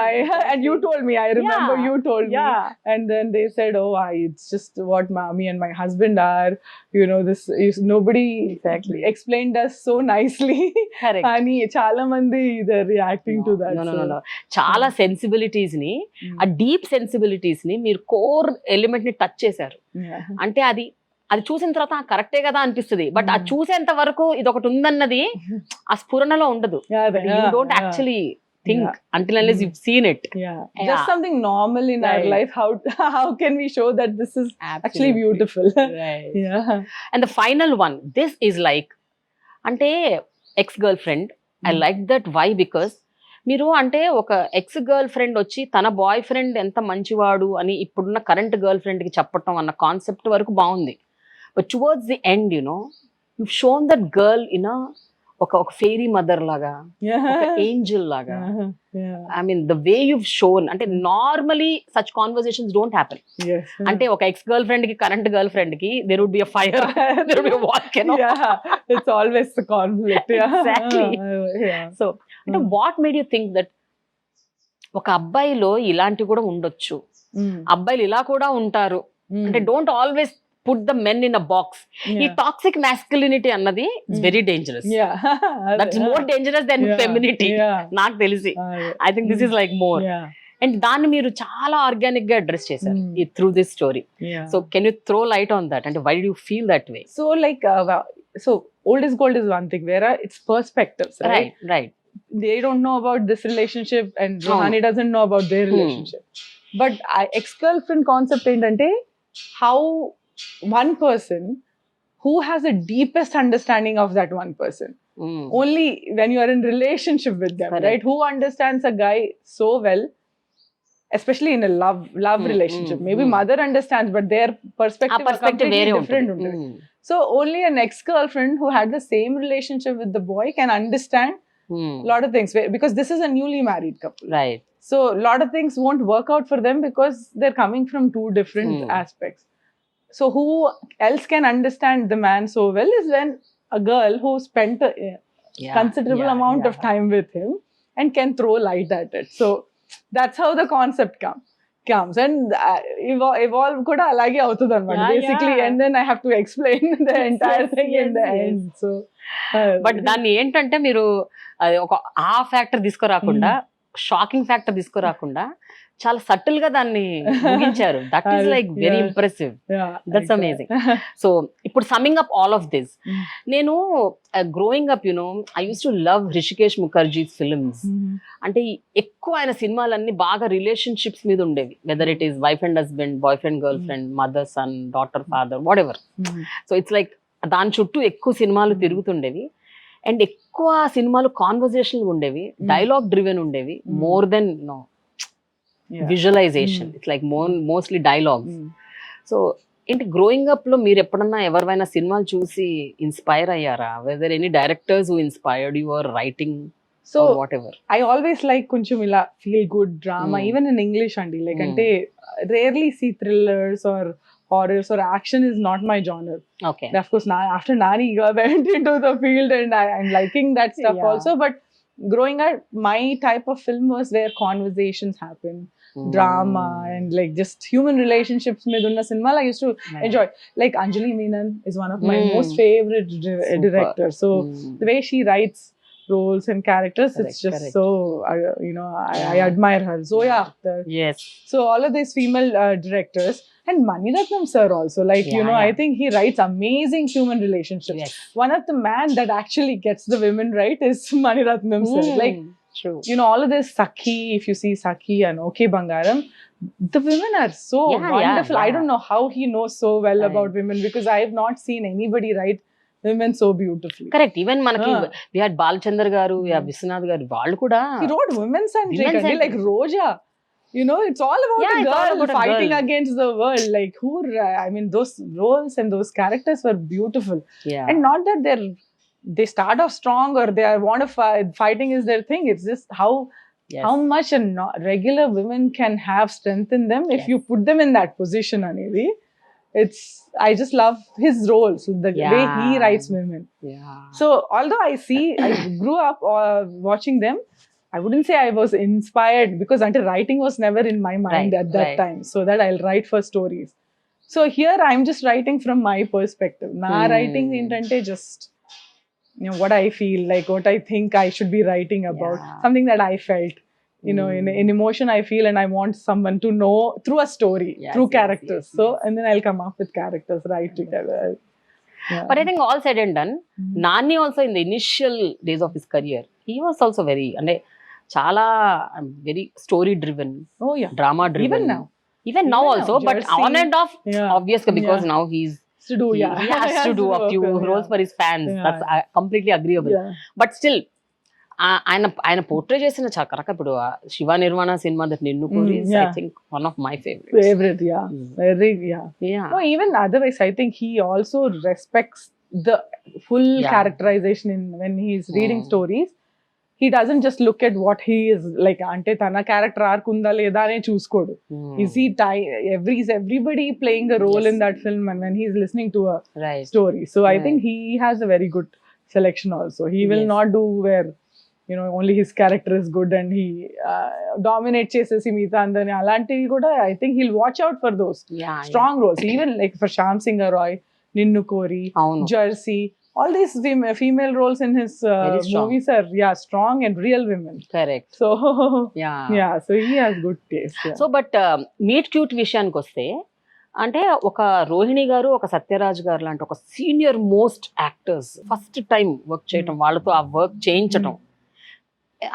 And you told me, I remember Yeah. you told me. Yeah. And then they said, oh, it's just what mommy and my husband are. You know, this is nobody Exactly. explained us so nicely. Correct. And chala mandi they're reacting to that. No. చాలా sensibilities ని, ఆ deep sensibilities ని మీరు core element ని touch చేశారు. Yeah. అంటే అది చూసిన తర్వాత కరెక్టే కదా అనిపిస్తుంది. బట్ అది చూసేంత వరకు ఇది ఒకటి ఉందన్నది ఆ స్ఫురణలో ఉండదు. You don't actually think until unless you seen it. Yeah. Just something normal in our Right. life. How can we show that this is actually beautiful? Right. Yeah. And the final one, this is like, అంటే ex girl friend. I like that. Why? Because మీరు అంటే ఒక ex girl friend వచ్చి తన boy friend ఎంత మంచివాడు అని ఇప్పుడున్న కరెంట్ గర్ల్ ఫ్రెండ్ కి చెప్పటం అన్న కాన్సెప్ట్ వరకు బాగుంది. But towards the end, you know, you shown that girl in ఒక ఫెయిరీ మదర్ లాగా, ఒక ఏంజల్ లాగా. Yeah. I mean the way you shown, అంటే normally such conversations don't happen. Yes. అంటే ఒక ఎక్స్ గర్ల్ ఫ్రెండ్ కి కరెంట్ గర్ల్ ఫ్రెండ్ కి there would be a fire, there would be a volcano. Yeah. It's always the conflict. Yeah. Exactly. Yeah. So అంటే what made you think that ఒక అబ్బాయిలో ఇలాంటివి కూడా ఉండొచ్చు, అబ్బాయిలు ఇలా కూడా ఉంటారు, అంటే don't always put the men in a box. ఈ టాక్సిక్ మాస్కులినిటీ అన్నది it's very dangerous. Yeah. That's more dangerous than femininity. Yeah. నాకు తెలిసి I think this is like more. Yeah. And దాన్ని మీరు చాలా ఆర్గానిక్ గా అడ్రస్ చేశారు through this story. Yeah. So can you throw light on that? అంటే why do you feel that way? So like so old is gold is one thing, where it's perspectives, right? Right. They don't know about this relationship and Rohani doesn't know about their relationship. But ex-girlfriend concept endante, how one person who has the deepest understanding of that one person, only when you are in relationship with them. Correct. Right? Who understands a guy so well, especially in a love relationship. Maybe mother understands, but their perspective is completely different. So only an ex-girlfriend who had the same relationship with the boy can understand a lot of things, because this is a newly married couple. Right. So a lot of things won't work out for them because they're coming from two different aspects. So who else can understand the man so well is when a girl who spent a considerable amount of time with him and can throw light at it. So that's how the concept comes. And evolve kuda alage avutadu anamata basically. And then I have to explain the entire thing in the end. So but దాన్ని ఏంటంటే మీరు ఒక ఆ factor తీసుకురాకుండా, shocking factor తీసుకురాకుండా చాలా subtle గా దాన్ని ముగించారు. That is like very impressive. That's amazing. So ఇప్పుడు summing up all of this, నేను growing up, you know, I use to love Hrishikesh Mukherjee's films. అంటే ఎక్కువ ఆయన సినిమాలన్నీ బాగా రిలేషన్షిప్స్ మీద ఉండేవి, whether it is wife and husband, boy friend, girl friend, mother son, daughter father, whatever. So it's like దాని చుట్టూ ఎక్కువ సినిమాలు తిరుగుతుండేవి. అండ్ ఎక్కువ సినిమాలు కాన్వర్జేషన్ ఉండేవి, డైలాగ్ డ్రివెన్ ఉండేవి, more than visualisation. It's like mostly dialogues. So ఏంటి, growing up లో మీరు ఎప్పుడన్నా ఎవరివైనా సినిమాలు చూసి ఇన్స్పైర్ అయ్యారా? Whether any directors who inspired your writing? So whatever. I always like koncham ila feel good drama, even in English andi, like ante rarely see thrillers or horrors or action is not my genre. Okay. Of course, after Nani went into the field and I'm liking that stuff also. But growing up, my type of film was where conversations happen, drama and like just human relationships med unna cinema I used to enjoy. Like Anjali Menon is one of my most favorite directors. So the way she writes roles and characters, it's just so I admire her. Zoya Akhtar. Yes. So all of these female directors, and Mani Ratnam sir also, like I think he writes amazing human relationships. Yes. One of the man that actually gets the women right is Mani Ratnam sir. Like true. All of this Sakhi, if you see Sakhi and Okay Bangaram, the women are so wonderful. I don't know how he knows so well about women, because I have not seen anybody write women so beautifully. Correct. Even manaki we had Balchandra garu, we have Viswanath garu, వాళ్ళు కూడా he wrote women centric, like Roja. It's all about a girl fighting against the world. Like those roles and those characters were beautiful. And not that they start off strong or they want to fighting is their thing. It's just how much regular women can have strength in them if you put them in that position, Anili. I just love his roles, the way he writes women. So although I grew up watching them, I wouldn't say I was inspired, because until writing was never in my mind at that time, so that I'll write for stories. So here I'm just writing from my perspective. Na writing intente just what I feel, like what I think I should be writing about, something that I felt. In emotion I feel, and I want someone to know through a story, through characters. And then I'll come up with characters right together. But I think all said and done, Nani also in the initial days of his career, he was also very story driven, drama driven. Even now also, but on and off, obviously, because now he has to do a few roles for his fans. That's completely agreeable. But still, ఆయన portray చేసిన చక్కరక ఇప్పుడు Shiva Nirvana cinema that నిన్ను కోరి I think one of my favorite. Very. No, even otherwise I think he also respects the full characterization when he is reading stories. He doesn't just look at what he is like, ante tana character arc unda leda ane chuskodu. Is he everybody playing a role in that film, and when he is listening to a story. So I think he has a very good selection also. He will not do where only his character is good and he dominates chesesi meeta andani alantivi kuda. I think he'll watch out for those strong roles. Even like for Shyam Singh Roy, Ninnu Kori, Jersey, all these female roles in his movies are strong and real women. Correct. So so he has good taste. So but meet cute విషయానికి వస్తే, అంటే ఒక రోహిణి గారు, ఒక సత్యరాజ్ గారు లాంటి ఒక senior most actors first time work చేయటం, వాళ్ళతో ఆ work చేయించటం,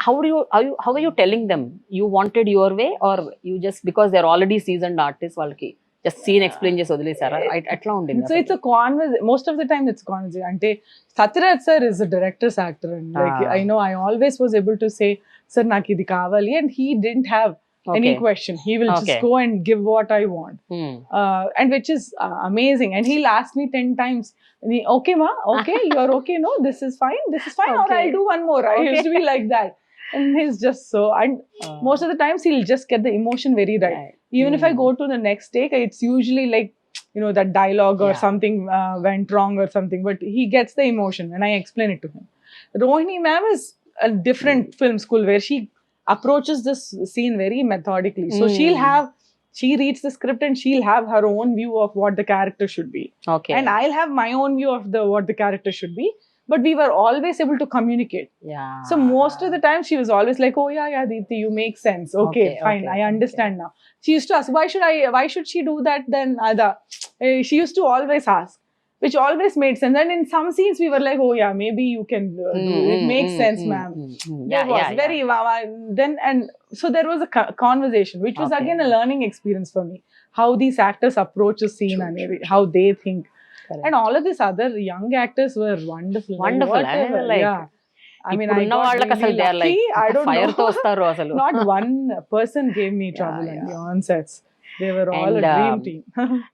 how are you telling them you wanted your way, or you just because they're already seasoned artists వాళ్ళకి just scene explain చేసి వదిలేసారా? ఎట్లా ఉండింది? So it's a conversation. Most of the time it's conversation. అంటే Satyaraj sir is a director's actor, and like I know I always was able to say, sir నాకు ఇది కావాలి, and he didn't have any question. He will just go and give what I want. And which is amazing. And he'll ask me 10 times, okay ma, okay, you are okay, no, this is fine, or I'll do one more. I used to be like that. And he's just so, and most of the times he'll just get the emotion very right. Even if I go to the next take, it's usually like that dialogue or something went wrong or something, but he gets the emotion and I explain it to him. Rohini ma'am is a different film school where she approaches this scene very methodically. So she reads the script and she'll have her own view of what the character should be. And I'll have my own view of what the character should be. But we were always able to communicate. So most of the time she was always like, oh yeah, Deepthi, you make sense. Okay, fine, I understand now. She used to ask, why should she do that then? She used to always ask, which always made sense. And in some scenes we were like, oh yeah, maybe you can do it. It makes sense, ma'am. There was very then, and so there was a conversation, which was again a learning experience for me. How these actors approach a scene and how they think. And all of these other young actors were wonderful. I mean, I got really lucky. I don't know. Not one person gave me trouble on sets. They were all a dream team.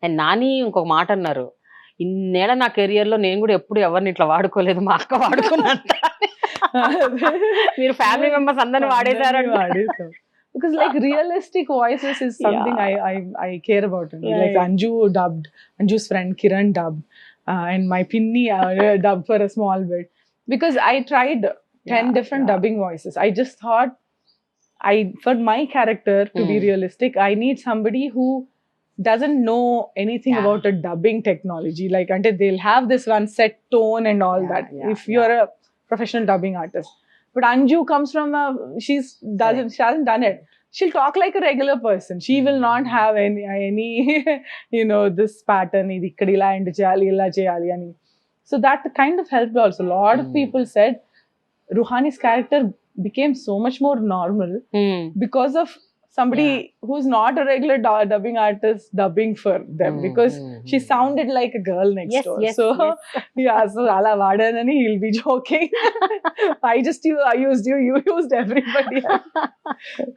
And Nani ఇంకొక మాట అన్నారు, ఇన్నేళ్ళ నా career లో నేను కూడా ఎప్పుడు ఎవరిని ఇట్లా వాడుకోలేదు, మా అక్క వాడుకున్నంత. మీరు ఫ్యామిలీ మెంబర్స్ అందరిని వాడేశారు. Because like realistic voices is something I care about. Like Anju's friend Kiran dubbed, and my Pinni dubbed for a small bit. Because I tried 10 different dubbing voices. I just thought for my character to be realistic, I need somebody who doesn't know anything about a dubbing technology. Like, until they'll have this one set tone and all that. If you're a professional dubbing artist, but Anju comes from she hasn't done it. She'll talk like a regular person. She will not have any this pattern. Idi ikkada ila end cheyali illa cheyali ani. So that kind of helped also. A lot of people said Ruhani's character became so much more normal because of somebody who's not a regular dubbing artist dubbing for them, because she sounded like a girl next door. So ala vadanani, he'll be joking. I used you, you used everybody.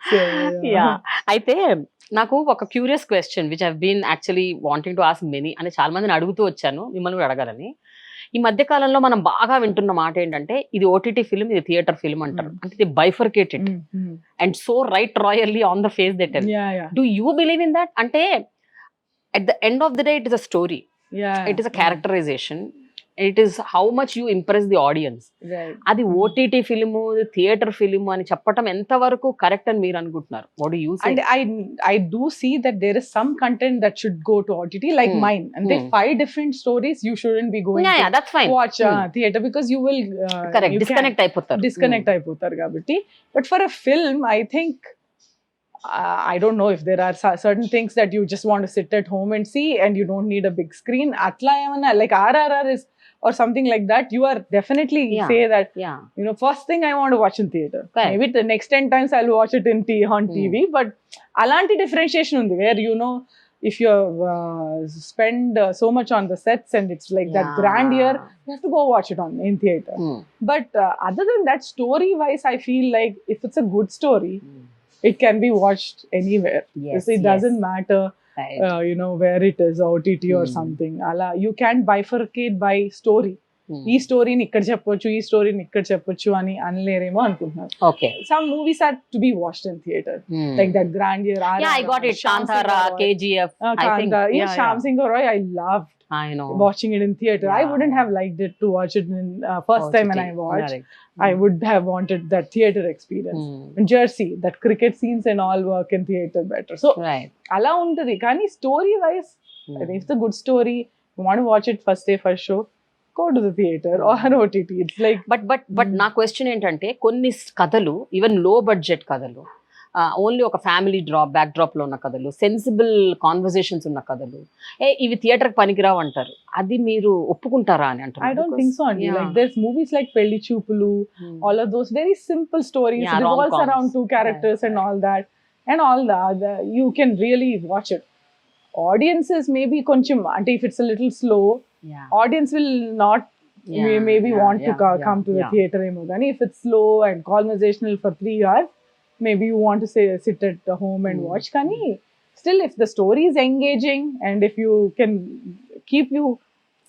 So, అయితే నాకు ఒక curious question which have been actually wanting to ask many అని చాలా మందిని అడుగుతూ వచ్చాను, మిమ్మల్ని కూడా అడగాలని. ఈ మధ్య కాలంలో మనం బాగా వింటున్న మాట ఏంటంటే ఇది ఓటీటీ ఫిల్మ్, ఇది థియేటర్ ఫిల్మ్ అంటారు. అంటే ఇది bifurcated and so right royally on the face that. Do you believe in that? అంటే at the end of the day, it is a story. It is a characterization. It is how much you impress the audience. అది OTT film, theatre film అని చెప్పటం ఎంత వరకు correct అని మీరు అనుకుంటున్నారు? What do you say? And I do see that there is some content that should go to OTT, like mine. And there 5 different stories you shouldn't be going to that's fine. watch theater, because you will correct disconnect అయిపోతారు కాబట్టి. But for a film, I think I don't know if there are certain things that you just want to sit at home and see and you don't need a big screen. Atla emana like RRR is or something like that, you are definitely say that first thing I want to watch in theater. Maybe the next 10 times I'll watch it on TV, but alanti differentiation undi where if you spend so much on the sets and it's like that grandeur, you have to go watch it in theater. But other than that, story wise, I feel like if it's a good story, it can be watched anywhere. It doesn't matter where it is, OTT or something. You can bifurcate by story. ఈ స్టోరీని ఇక్కడ చెప్పొచ్చు, ఈ స్టోరీని ఇక్కడ చెప్పొచ్చు అని అనలేరేమో అనుకుంటున్నారు. Some movies are to be watched in theater, like that grandeur. I got it. Kanthara, KGF, I think. Shyam Singh Roy, I loved watching it in theater. I wouldn't have liked it to watch it in first time when I watched. I would have wanted that theater experience. In Jersey, that cricket scenes and all work in theater better. So ala untadi kani story wise, if it's a good story, you want to watch it first day first show, go to the theater or OTT. It's like but నా question ఏంటంటే కొన్ని కథలు, even లో budget కథలు, only ఒక family back drop లో ఉన్న కథలు, సెన్సిబుల్ కాన్వర్సేషన్స్ ఉన్న కథలు, ఇవి థియేటర్ కి పనికిరావు అంటారు. అది మీరు ఒప్పుకుంటారా అని అంటారు? I don't think so. Like there's movies like Pelli Choopulu, all of those very simple stories, revolves around 2 characters and all that, and all the you can really watch it. Audiences maybe koncham, ante if it's a little slow, audience will not maybe want to come to the theater emo. Gani if it's slow and conversational for 3 hours, maybe you want to sit at home and watch. Kani still, if the story is engaging and if you can keep you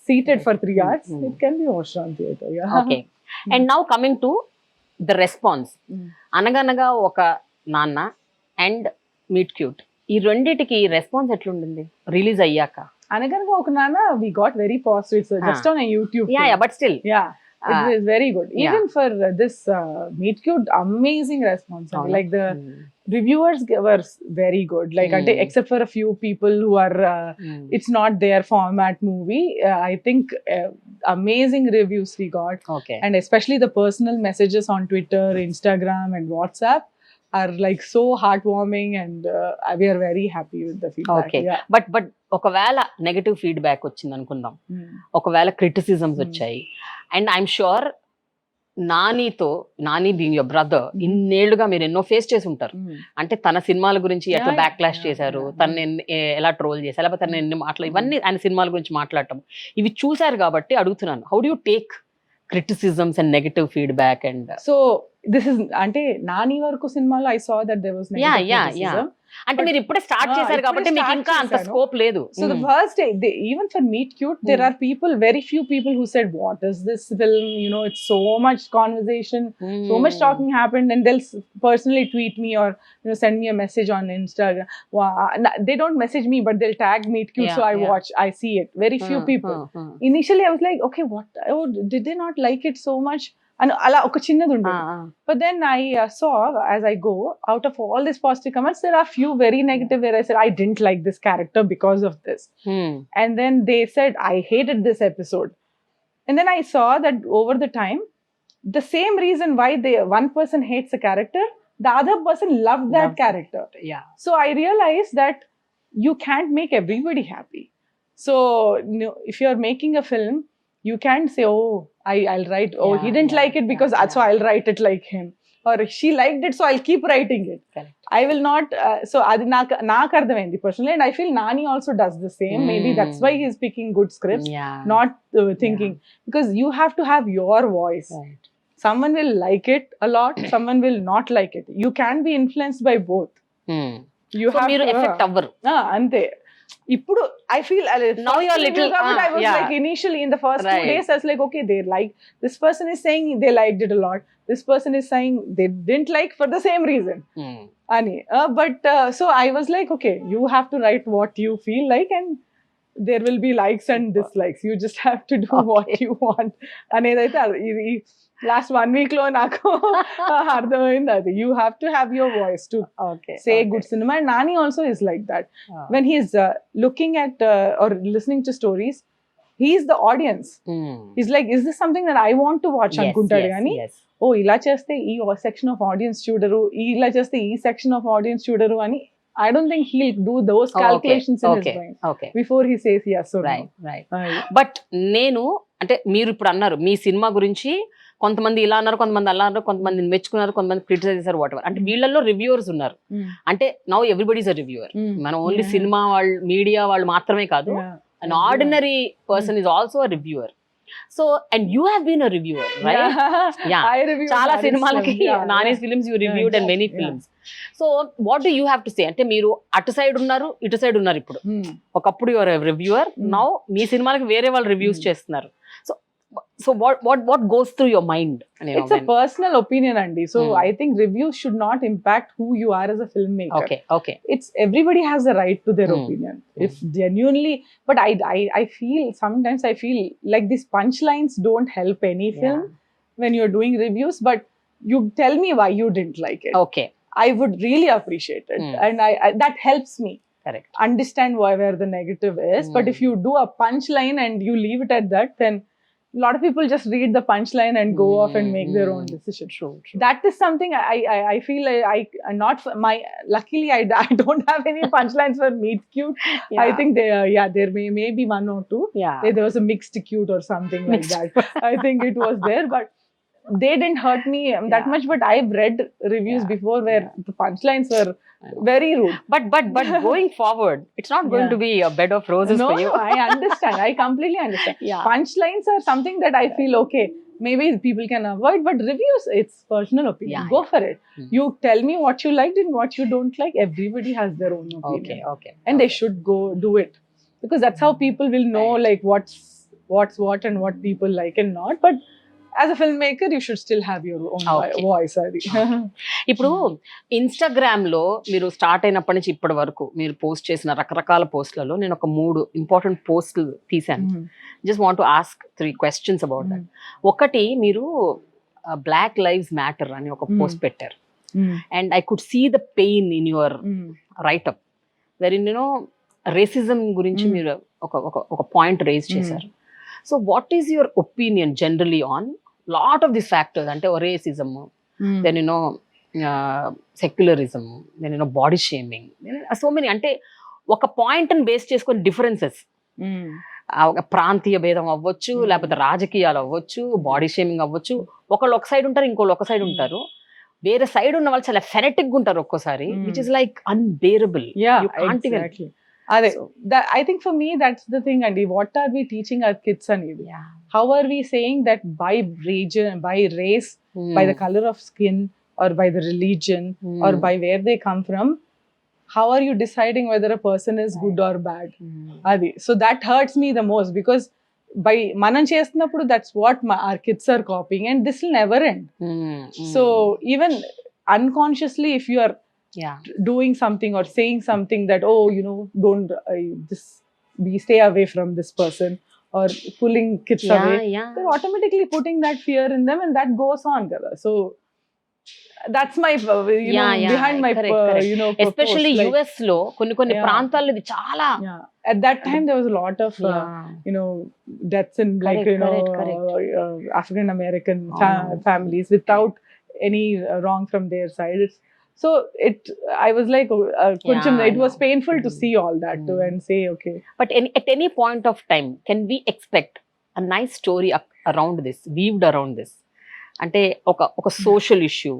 seated for 3 hours, it can be watched on theater. Okay. And now coming to the response. Anaganaga Oka Nanna and Meet Cute, ఈ రెండిటికి response ఎట్లుండింది release అయ్యాక? Anaganaga Oka Nanna, we got very positive. It's just on a YouTube. But still. It is very good. Even for this Meet Cute, amazing response. Like the reviewers were very good. Like except for a few people who are, it's not their format movie. I think amazing reviews we got. And especially the personal messages on Twitter, Instagram and WhatsApp are like so heartwarming, and we are very happy with the feedback. But ఒకవేళ negative feedback వచ్చింది అనుకుందాం, ఒకవేళ criticisms వచ్చాయి, and I'm sure Nani being your brother, ఇన్నేళ్లుగా మీరు ఎన్నో face చేసి ఉంటారు. అంటే తన సినిమాల గురించి ఎట్లా బ్యాక్ క్లాష్ చేశారు, తను ఎలా ట్రోల్ చేశారు, లేకపోతే తను ఎన్ని ఇవన్నీ ఆయన సినిమాల గురించి మాట్లాడటం, ఇవి చూశారు కాబట్టి అడుగుతున్నాను, how do you take criticisms and negative feedback? And so this is ante Nani varaku cinema I saw that there was negative criticism. అంటే మీరు ఇప్పుడే స్టార్ట్ చేశారు కాబట్టి మీకు ఇంకా అంత స్కోప్ లేదు. So the first day, even for Meet Cute, there are people, very few people who said, what is this film, it's so much conversation, so much talking happened, and they'll personally tweet me or send me a message on Instagram. They don't message me, but they'll tag Meet Cute, so I see it. Very few people. Initially I was like, okay, what, did they not like it so much? And ala oka chinnadu undedi. But then I saw, as I go, out of all these positive comments, there are few very negative where I said, I didn't like this character because of this. And then they said, I hated this episode. And then I saw that over the time, the same reason why one person hates a character, the other person loved that character. Yeah. So I realized that you can't make everybody happy. So if you're making a film, you can't say, oh, I'll write, he didn't like it because so I'll write it like him. Or she liked it, so I'll keep writing it. Correct. I will not. So adi నాకు అర్థమైంది personally, and I feel Nani also does the same. Maybe that's why he's picking good scripts, not thinking, because you have to have your voice. Right. Someone will like it a lot, someone will not like it. You can be influenced by both. You So have మీరు to effect అవ్వరు. అంతే. ఇప్పుడు I feel Now you're little I was like, initially in the first 2 days I was like, okay, they like, this person is saying they liked it a lot, this person is saying they didn't like for the same reason. Ani but so I was like, okay, you have to write what you feel like, and there will be likes and dislikes. You just have to do what you want. అనేదైతే last 1 week లో నాకు అర్థమైంది అది. You have to have your voice to say good cinema. And Nani also is like that. When he's looking at or listening to stories, he's the audience. He's like, is this something that I want to watch అనుకుంటాడు కానీ, ఓ ఇలా చేస్తే ఈ section of audience చూడరు, ఇలా చేస్తే ఈ section of audience చూడరు అని. I don't think he'll do those calculations in his mind before he says yes or no. Right. But నేను అంటే మీరు ఇప్పుడు అన్నారు మీ సినిమా గురించి కొంతమంది ఇలా అన్నారు, కొంతమంది అలా అన్నారు, కొంతమంది మెచ్చుకున్నారు, కొంతమంది క్రిటిసైజ్ చేశారు, వాట్ ఎవర్. అంటే వీళ్ళల్లో రివ్యూవర్స్ ఉన్నారు. అంటే now everybody is a reviewer. మనం ఓన్లీ సినిమా వాళ్ళు, మీడియా వాళ్ళు మాత్రమే కాదు, an ordinary person is also a reviewer. So, and you have been a reviewer, right? I reviewed చాలా సినిమాలకి Nani's films you reviewed and many films. So what do you have to say? అంటే మీరు అటు side ఉన్నారు, ఇటు side ఉన్నారు. ఇప్పుడు ఒకప్పుడు యువర్ రివ్యూవర్, నౌ మీ సినిమాలకి వేరే వాళ్ళు రివ్యూస్ చేస్తున్నారు. So what goes through your mind? It's a personal opinion, Andy. So I think reviews should not impact who you are as a filmmaker. Okay. It's everybody has the right to their opinion. If genuinely, but I feel sometimes I feel like these punchlines don't help any film when you're doing reviews. But you tell me why you didn't like it. Okay. I would really appreciate it, and I that helps me. Correct. Understand where the negative is. But if you do a punchline and you leave it at that, then a lot of people just read the punchline and go off and make their own decision. True. That is something I feel I not my luckily I don't have any punchlines for Meet Cute. I think there may be one or two. There was a mixed cute or something like that. I think it was there, but they didn't hurt me that much. But I've read reviews before where the punchlines were very rude. But going forward, it's not going to be a bed of roses for you. No, I understand. I completely understand. Punchlines are something that I feel okay, maybe people can avoid, but reviews, it's personal opinion. Go for it. You tell me what you liked and what you don't like. Everybody has their own opinion. Okay. And they should go do it, because that's how people will know like what's what and what people like and not. But as a filmmaker, you should still have your own voice. ఇప్పుడు Instagram లో మీరు start అయినప్పటి నుంచి ఇప్పటి వరకు మీరు post చేసిన రకరకాల పోస్ట్లలో నేను ఒక 3 ఇంపార్టెంట్ పోస్టులు తీశాను. Just want to ask 3 questions about that. ఒకటి, మీరు బ్లాక్ లైవ్స్ మ్యాటర్ అని ఒక పోస్ట్ పెట్టారు, and I could see the pain in your write up, wherein racism గురించి మీరు ఒక పాయింట్ రేజ్ చేశారు. So what is your opinion generally on lot of this factors? అంటే racism, then secularism, then body shaming, so many. అంటే ఒక point ని base చేసుకొని differences, ప్రాంతీయ భేదం అవ్వచ్చు, లేకపోతే రాజకీయాలు అవ్వచ్చు, బాడీ షేమింగ్ అవ్వచ్చు. ఒకళ్ళు ఒక సైడ్ ఉంటారు, ఇంకోళ్ళు ఒక సైడ్ ఉంటారు. వేరే సైడ్ ఉన్న వాళ్ళు చాలా ఫెనటిక్ గా ఉంటారు ఒక్కోసారి, which is like unbearable. I think for me that's the thing, Andy. What are we teaching our kids, Andy? How are we saying that by region, by race, by the color of skin, or by the religion, or by where they come from, how are you deciding whether a person is good or bad? Adi. So that hurts me the most, because by manam chestunappudu that's what our kids are copying, and this will never end. So even unconsciously, if you are doing something or saying something that, don't we stay away from this person, or pulling kids away, yeah. they're automatically putting that fear in them, and that goes on kada. So that's my behind my correct. Especially post, like, US లో కొన్ని Yeah. ప్రాంతాల్లో ఇది చాలా at that time there was a lot of deaths in, like, Correct. African American Oh. families without any wrong from their side. So I was like, it was painful to see all that too, and say, okay, But at any point of time, can we expect a nice story around this, weaved around this? అంటే ఒక social issue,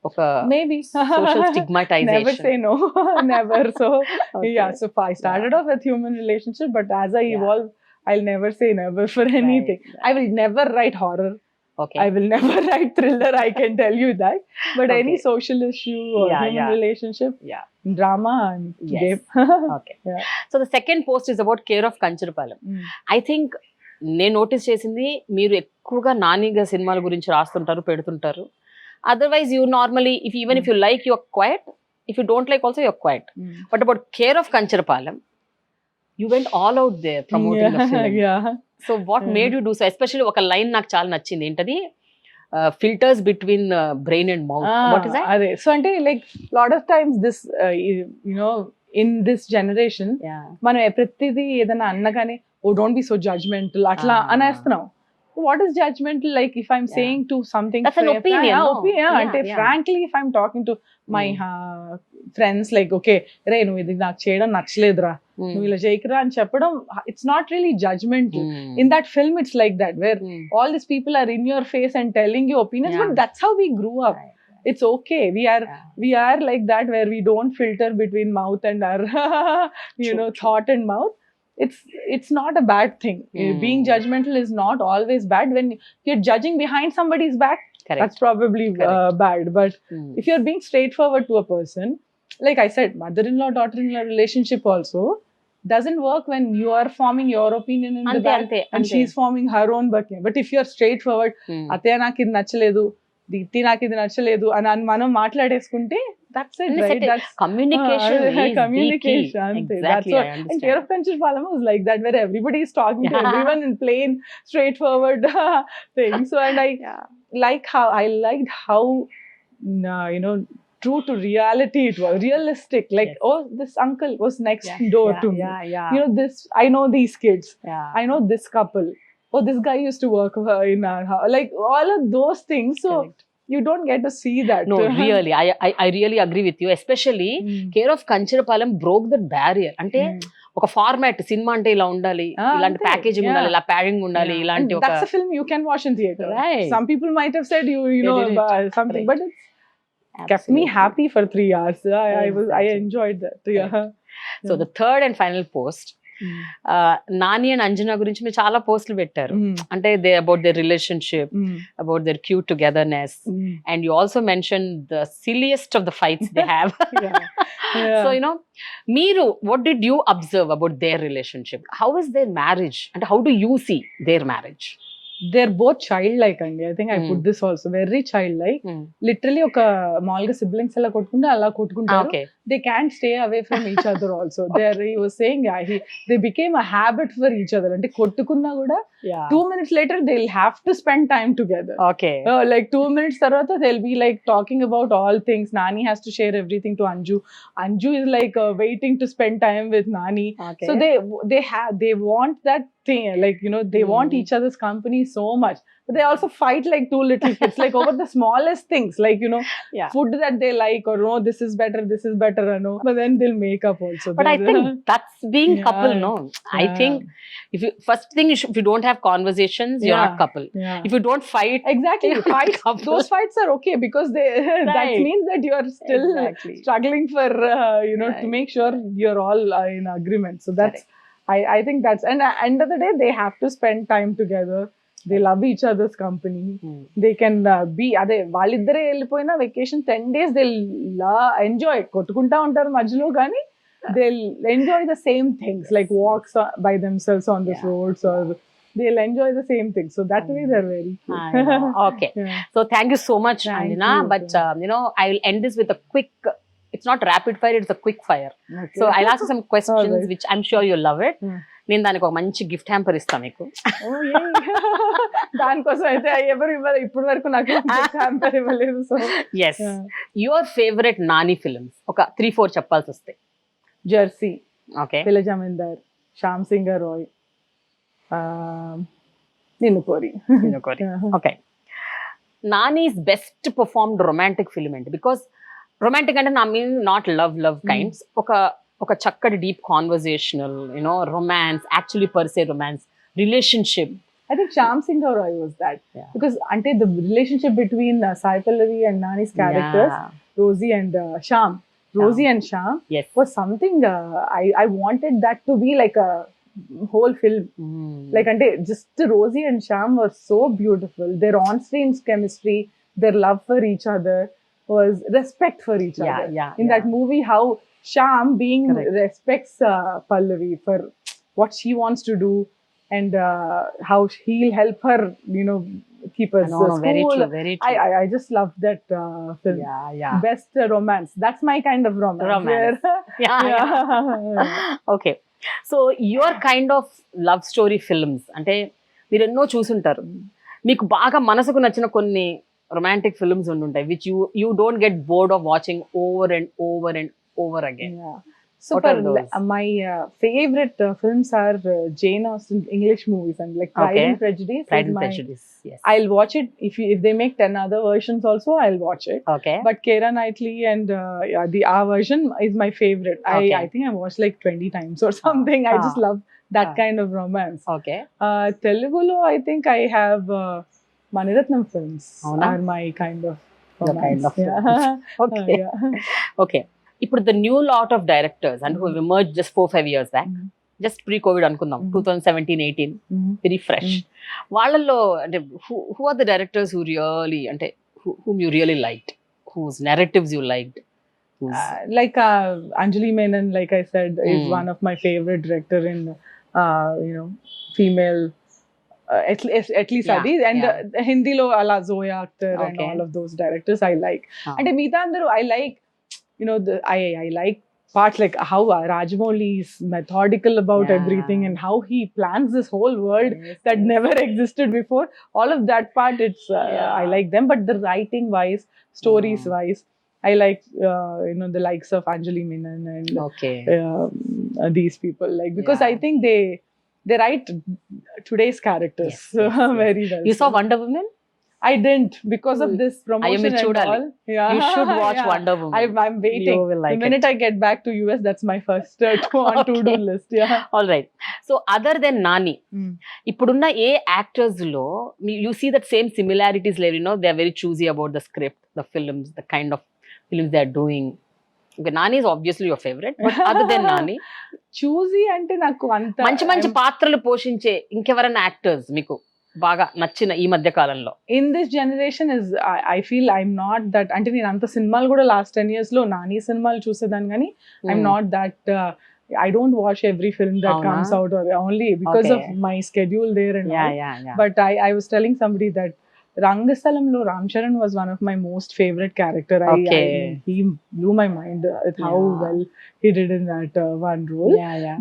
ఒక maybe social stigmatization. Never say no. Never. So Okay. yeah, so I started off with human relationship, but as I evolve, I'll never say never for anything. Right. I will never write horror. Okay. I will never write thriller, I can tell you that. But any Okay. social issue or human relationship, drama, I'm Yes. game. Okay. Yeah. So the second post is about Care of Kancharapalam. I think నేను notice చేసింది, మీరు ఎక్కువగా నానిగా సినిమాల గురించి రాస్తుంటారు, పెడుతుంటారు. Otherwise you normally even if you like your quite, if you don't like also your quite. But about care of Kancharapalem, you went all out there promoting the film. So what made you do so? Especially ఒక line నాకు చాలా నచ్చింది, ఏంటది, filters between brain and mouth. What is that? అదే. So అంటే like lot of times this in this generation మనం ప్రతిదీ ఏదైనా అన్నగానే, ఓ డోంట్ బి సో జడ్జ్మెంటల్ అట్లా అనేస్తున్నాం. What is judgmental? Like if I'm saying to something, that's an opinion. Ante frankly, if I'm talking to my friends, like, okay, రే నువ్వు ఇది నాకు చేయడం నచ్చలేదురా, నువ్వు ఇలా చేయకురా అని చెప్పడం, it's not really judgmental. In that film it's like that, where all these people are in your face and telling you opinions, but that's how we grew up. It's okay. We are like that, where we don't filter between mouth and our thought and mouth. It's not a bad thing. Being judgmental is not always bad. When you're judging behind somebody's back, Correct. that's probably bad. But if you're being straightforward to a person, like I said, mother-in-law, daughter-in-law relationship also doesn't work when you are forming your opinion in the back and she's forming her own bucket. But if you're straightforward, అత్తయ్య నాకు ఇది నచ్చలేదు, దీప్తి నాకు ఇది నచ్చలేదు అని మనం మాట్లాడేసుకుంటే, that's it, right? That's communication. Communication. Exactly. That's what. And Care of Kancharapalam was like that, where everybody is talking to everyone in plain, straightforward things. So, and I liked how true to reality it was, realistic. Like, oh, this uncle was next door to me. This, I know these kids. I know this couple. Oh, this guy used to work in our house. Like all of those things. So. Correct. You don't get to see that. No, really. I really agree with you. Especially Care of Kancharapalam broke that barrier. అంటే ఒక format, cinema అంటే ఇలా ఉండాలి, ఇలాంటి packaging ఉండాలి, ఇలా padding ఉండాలి, ఇలాంటి ఒక, that's a film you can watch in theater. Right. Some people might have said you know something, but it's kept me happy for 3 hours. I enjoyed that. So the third and final post, Nani and Anjana గురించి మీరు చాలా పోస్టులు పెట్టారు. అంటే they about their relationship, about their cute togetherness, and you also mention the silliest of the fights they have. So మీరు, what did you observe about their relationship? How is their marriage and how do you see their marriage? They're both childlike అండి. I think I put this also, very childlike. Literally ఒక మామూలుగా siblings ఎలా కొట్టుకుంటే అలా కొట్టుకుంటారు. They can't stay away from each other also. He was saying they became a habit for each other. అంటే కొట్టుకున్నా కూడా 2 minutes later they'll have to spend time together. Okay. Like 2 minutes తర్వాత they'll be like talking about all things. Nani has to share everything to Anju. Anju is like waiting to spend time with Nani. Okay. So they want that thing, like they want each other's company so much, but they also fight like two little kids, like over the smallest things, like food that they like, or no, this is better, but then they'll make up also. But I think that's being couple, no? I think if you don't have conversations, you're not couple. If you don't fight, exactly, those fights are okay, because that means that you are still struggling for to make sure you're all in agreement. So that's I think that's, and at the end of the day, they have to spend time together. They love each other's company. They can be, అదే వాళ్ళిద్దరే వెళ్ళిపోయినా vacation 10 days they'll enjoy it. కొట్టుకుంటా ఉంటారు మధ్యలో, కానీ they'll enjoy the same things, like walks by themselves on the roads, or they'll enjoy the same thing. So that way they're very cute. Okay. So thank you so much, Anjana. But I will end this with a quick, it's not rapid fire, it's a quick fire. Okay. So I'll ask you some questions which I'm sure you'll love it. నేను దానికి ఒక మంచి gift hamper ఇస్తాను మీకు. దానికోసం అయితే ఎవరు ఇవ్వలేదు ఇప్పటి వరకు, నాకు హ్యాంపర్ ఇవ్వలేదు. So yes, your favourite Nani films ఒక 3-4 చెప్పాల్సి వస్తే. జెర్సీ, ఓకే, పిల్ల జమీందార్, శ్యామ్ సింగ్ రాయ్, నిన్ను కోరి. Okay, Nani's best performed romantic film ఏంటి? బికాస్ రొమాంటిక్ అంటే నా మీన్ నాట్ లవ్ కైండ్స్, ఒక చక్కటి deep conversational romance, actually per se romance relationship. I think Shyam Singh Roy was that. Yeah. Because the relationship between Sai Pallavi and Nani's characters, Rosie and Shyam, and Shyam, yes, was something I wanted that to be like a whole film. Like just Rosie and Shyam were so beautiful. Their on-screen chemistry, their love for each other, was respect for each other. In that movie, how Shyam respects Pallavi for what she wants to do, and how he'll help her, keep us school. Very true. I just love that film. Best romance. That's my kind of romance. Okay, so your kind of love story films అంటే మీరు ఎన్నో చూసుంటారు, మీకు బాగా మనసుకు నచ్చిన కొన్ని romantic films ఉండుంటాయి which you don't get bored of watching over and over again. Super. My favorite films are Jane Austen English movies, and like Pride and Prejudice. Yes. I'll watch it if they make 10 other versions also. I'll watch it. Okay. But Keira Knightley and our version is my favorite. Okay. I think I watched like 20 times or something. I just love that kind of romance. Okay. Telugulo, I think I have Maniratnam films are my kind of romance. Okay. Okay. ఇప్పుడు the new lot of directors and who emerge just 4-5 years back, just pre COVID అనుకుందాం, 2017-18, very fresh. వాళ్ళల్లో అంటే who are the directors who really అంటే whom you really liked, whose narratives you liked? Like Anjali Menon, like I said, is one of my favorite director in female at least adi, and Hindi lo ala Zoya Akhtar and all of those directors I like. And meeta andaru I like, I like parts like how Rajamouli is methodical about everything, and how he plans this whole world that never existed before. All of that part, it's I like them. But the writing wise, stories wise, I like the likes of Anjali Menon and these people, like, because I think they write today's characters very well. You saw Wonder Woman? I didn't, because of this promotion and all. You should watch Wonder Woman. I'm waiting. You will like the minute I get back to US, that's my first to-do list. All right. So other than Nani, ippudunna A actors lo you see that same similarities, like, they are very choosy about the script, the films, the kind of films they are doing. Okay, Nani is obviously your favorite, but other than Nani, choosy ante naku anta మంచి పాత్రలు పోషించే ఇంకెవరైనా actors మీకు బాగా నచ్చిన ఈ మధ్య కాలంలో? In this generation is I feel I'm not that, అంటే నేను అంత సినిమాలు కూడా లాస్ట్ 10 years లో నాని సినిమాలు చూసేదాన్ని, కానీ I'm not that I don't watch every film that comes out, or only because of my schedule there and all. But I was telling somebody that Rangastalamlo Ram Charan was one of my most favorite character. He blew my mind with how well he did in that one role.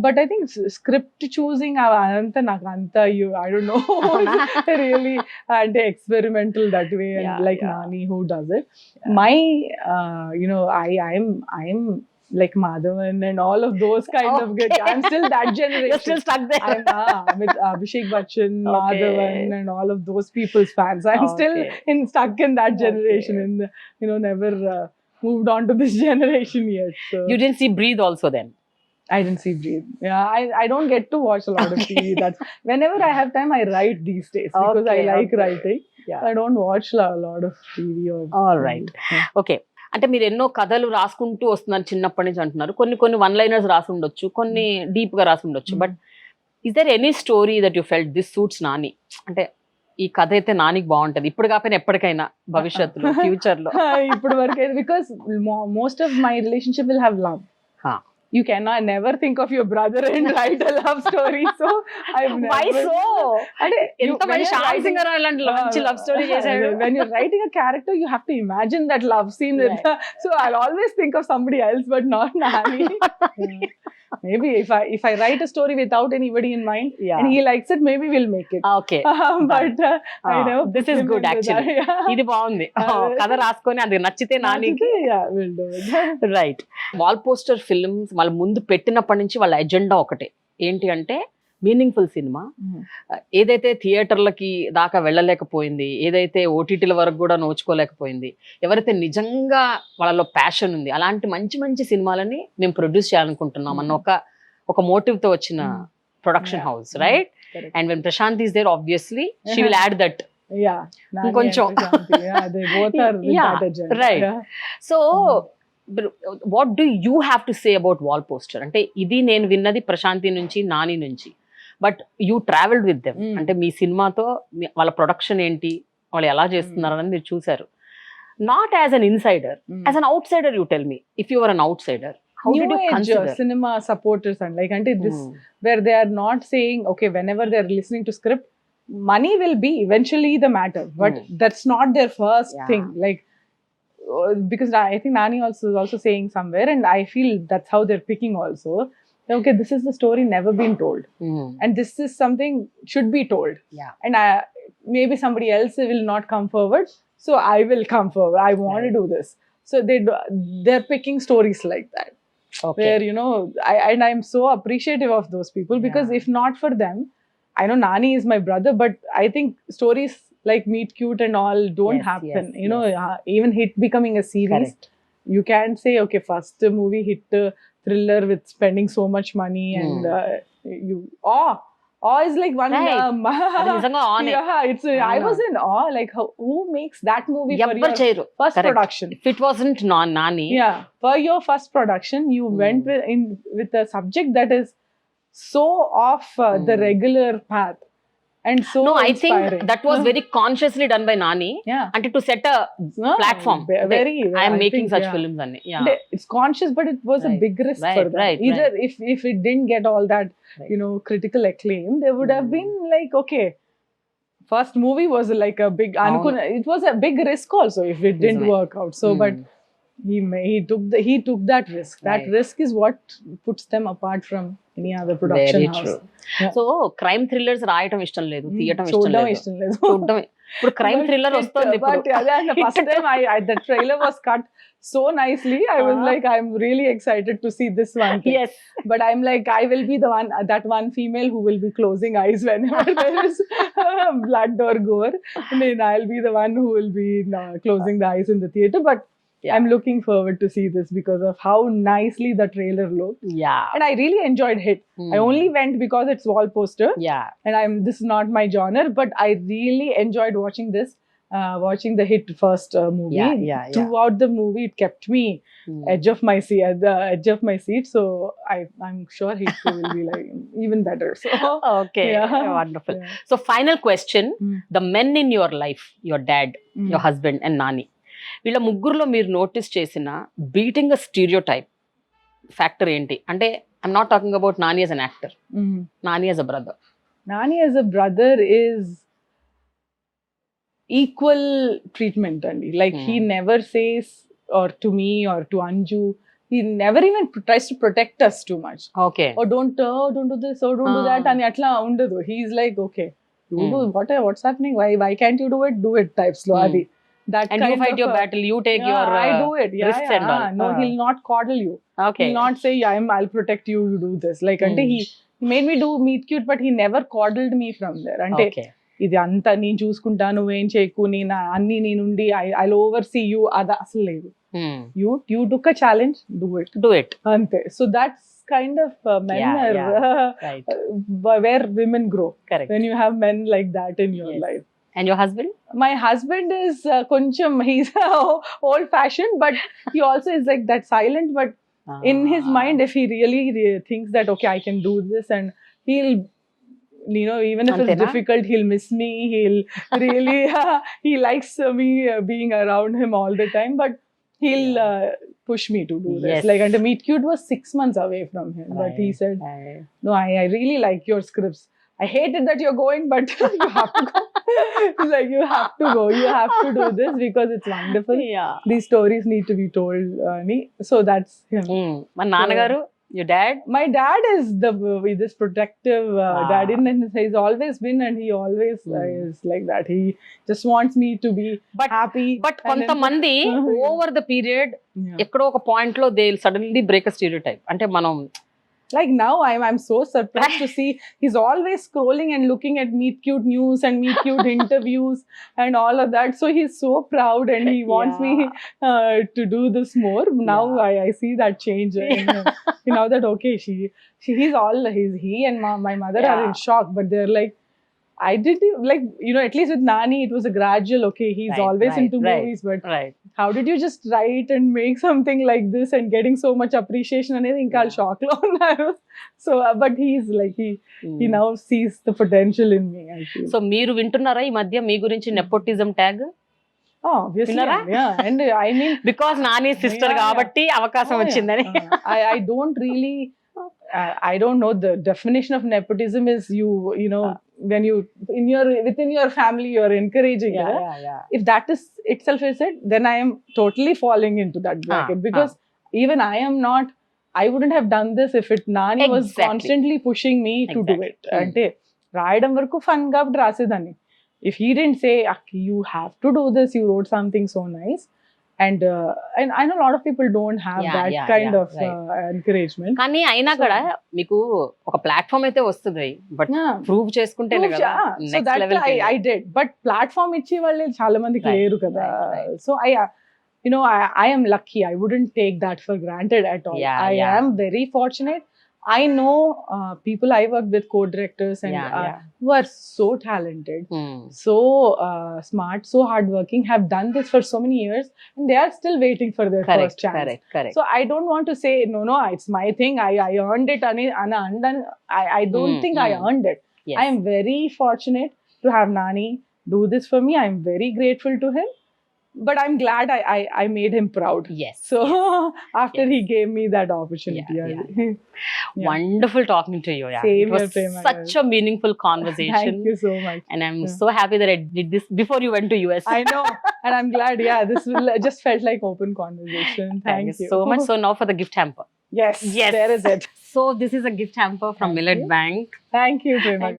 But I think script choosing, I don't know, really experimental that way, and like Nani, who does it. My I'm like Madhavan and all of those kind of good. I'm still that generation. You're still stuck there. I'm with Abhishek Bachchan, Madhavan, and all of those people's fans. I'm still stuck in that generation, and never moved on to this generation yet. So you didn't see Breathe also then? I didn't see Breathe. I don't get to watch a lot of TV. That's whenever I have time, I write these days, because I like writing. I don't watch a lot of TV or. All right. Okay. అంటే మీరు ఎన్నో కథలు రాసుకుంటూ వస్తున్నారు చిన్నప్పటి నుంచి అంటున్నారు, కొన్ని వన్ లైనర్స్ రాసి ఉండొచ్చు, కొన్ని డీప్ గా రాసి ఉండొచ్చు, but is there any story that you felt this suits Nani, అంటే ఈ కథ అయితే నానికి బాగుంటది, ఇప్పుడు కాకపోయినా ఎప్పటికైనా భవిష్యత్తులో ఫ్యూచర్ లో? ఇప్పుడు వరకు, because most of my relationship will have love. You cannot never think of your brother and write a love story. So I've never. Why so? Love story. When you're writing a character, you have to imagine that love scene. So I'll always think of somebody else, but not Nani. maybe if I write a story without anybody in mind Yeah. and he likes it, maybe we'll make it. Okay. But I never This put is him good into actually. that. Yeah. ఇది బాగుంది. కథ రాసుకొని అది నచ్చితే నానికి. Yeah, we'll do it. Right. Wall poster films వాళ్ళ ముందు పెట్టినప్పటి నుంచి వాళ్ళ ఎజెండా ఒకటే, ఏంటి అంటే మీనింగ్ఫుల్ సినిమా. ఏదైతే థియేటర్లకి దాకా వెళ్ళలేకపోయింది, ఏదైతే ఓటీటీల వరకు కూడా నోచుకోలేకపోయింది, ఎవరైతే నిజంగా వాళ్ళలో ప్యాషన్ ఉంది, అలాంటి మంచి మంచి సినిమాలని మేము ప్రొడ్యూస్ చేయాలనుకుంటున్నాం అన్న ఒక మోటివ్ తో వచ్చిన production house, right? And when Prashanth is there, obviously she will add that. Yeah, Nani కొంచెం. and Prashanthi, yeah, they both are with Yeah, that agenda. right. Yeah. So what do you have to say about wall poster? అంటే ఇది నేను విన్నది ప్రశాంతి నుంచి, నాని నుంచి, but you travelled with them. అంటే మీ సినిమాతో వాళ్ళ ప్రొడక్షన్ ఏంటి, వాళ్ళు ఎలా చేస్తున్నారు అనేది మీరు చూసారు. Not as an insider, as an outsider, you tell me, if you are an outsider, how did you consider cinema supporters and like until this where they are not saying okay, whenever they are listening to script, money will be eventually the matter, but that's not their first thing. Like because I think Nani is also saying somewhere, and I feel that's how they're picking also. Okay, this is the story never been told, and this is something should be told. Yeah. And maybe somebody else will not come forward, so I will come forward. I want to do this. So they're picking stories like that. Okay. Where, you know, I'm so appreciative of those people, because if not for them, I know Nani is my brother, but I think stories like Meet Cute and all don't happen. You know, even hit becoming a series. Correct. You can't say, okay, first movie hit thriller with spending so much money and you awe is like one. Right. అది నిజంగా on it. Yeah, it's. I was in awe. Like, who makes that movie for your first production? If it wasn't Nani. Yeah, for your first production, you went with a subject that is so off the regular path and so I inspiring. think that was very consciously done by Nani. Yeah, and to set a platform. Very. I am making think, such films and it's conscious, but it was a big risk for them. Either if it didn't get all that you know critical acclaim, they would have been like, okay, first movie was like a big it was a big risk also if it didn't work out. So but he took that risk. That risk is what puts them apart from any other production Very house. true. So crime thrillers రాయటం ఇష్టం లేదు, తీయటం ఇష్టం లేదు, చూడటం. ఇప్పుడు crime thriller వస్తుంది. But the first time the trailer was cut so nicely, I was like, I'm really excited to see this one thing. Yes. But I'm like, I will be the one, that one female who will be closing eyes whenever there is blood or gore. And then I'll be the one who will be closing the eyes in the theater. But I'm looking forward to see this because of how nicely the trailer looked. Yeah. And I really enjoyed Hit. I only went because it's wall poster. Yeah. And this is not my genre, but I really enjoyed watching this. Watching the Hit first movie. Throughout the movie, it kept me at the edge of my seat. So I'm sure Hit 2 will be like even better. So okay, wonderful. So final question: the men in your life, your dad, your husband, and Nani. వీళ్ళ ముగ్గురులో మీరు notice చేసిన beating అ stereotype factor ఏంటి? అంటే I'm not talking about Nani as an actor, Nani as a brother. Nani as a brother is equal treatment, Andy. Like he never says, or to me or to Anju, he never even tries to protect us too much. Okay. Or don't do this, or don't do that. And atla undadu. He's like, okay, you do what's happening? Why can't you do it? Do it type slow. That and kind you fight your battle, you take your I do it. risks and all. No, he'll not coddle you. Okay. He'll not say, I'll protect you, you do this. Like, ante he made me do Meet Cute, but he never coddled me from there. Ante ఇది అంతా నేను చూసుకుంటా, నువ్వేం చేయకు, నేను అన్ని నేనుండి I overseas you, అది అసలు లేదు. You took a challenge, do it. Ante. So that's kind of men are where women grow. Correct. When you have men like that in your life. And your husband? My husband is he's old fashioned, but he also is like that silent, but in his mind, if he really thinks that, okay, I can do this, and he'll, you know, even if it's difficult, he'll miss me. He'll really, he likes me being around him all the time, but he'll push me to do this. Like, and Meet Cute was 6 months away from him, but he said, no, I really like your scripts. I hated that you're going, but you have to go. Like, you have to go. You have to do this because it's wonderful. These stories need to be told. So that's him. My Nanagaru? Your dad? My dad is this protective dad, and he's always been, and he always is like that. He just wants me to be happy. But కొంతమంది over the period ఎక్కడో ఒక point లో they suddenly break a stereotype. అంటే మనం like now I'm so surprised to see he's always scrolling and looking at meet cute news and meet cute interviews and all of that, so he's so proud and he wants me to do this more now. I see that change in him. You know that okay, he and my mother are in shock, but they're like, I did like, you know, at least with Nani it was a gradual, okay, he's always into movies, but how did you just write and make something like this and getting so much appreciation? And I think I'll shock lo unnaru. So but he's like he now sees the potential in me, I feel. So మీరు వింటున్నారా ఈ మధ్య మీ గురించి nepotism tag? Oh, obviously. Yeah, and I mean because Nani sister కాబట్టి అవకాశం వచ్చిందని. I don't really I don't know, the definition of nepotism is you know when you within your family you're encouraging it. If that is itself is it, then I am totally falling into that bracket, because even I wouldn't have done this if Nani was constantly pushing me to do it. Ante రాయడం వరకు fun గా రాసేదాన్ని. If he didn't say you have to do this, you wrote something so nice, and I know a lot of people don't have that kind of encouragement. కానీ అయినా కూడా మీకు ఒక platform అయితే వస్తుంది, బట్ ప్రూవ్ చేసుకుంటేనే కదా నెక్స్ట్ లెవెల్ కి. I did, but platform ఇచ్చే వాళ్ళే చాలా మందికి లేరు కదా. So you know, I am lucky. I wouldn't take that for granted at all. I am very fortunate. I know people I work with, co-directors and who are so talented, so smart, so hardworking, have done this for so many years, and they are still waiting for their first chance. Correct. So I don't want to say no, it's my thing. I earned it. I don't think I earned it. Yes. I am very fortunate to have Nani do this for me. I am very grateful to him. But I'm glad I made him proud. Yes. So after he gave me that opportunity. Wonderful talking to you. Same it was here, Prema. Such a meaningful conversation. Thank you so much. And I'm so happy that I did this before you went to US. I know. And I'm glad. This just felt like open conversation. Thank you so much. So now for the gift hamper. Yes. There is it. So this is a gift hamper from Millet Bank. Thank you, Prema.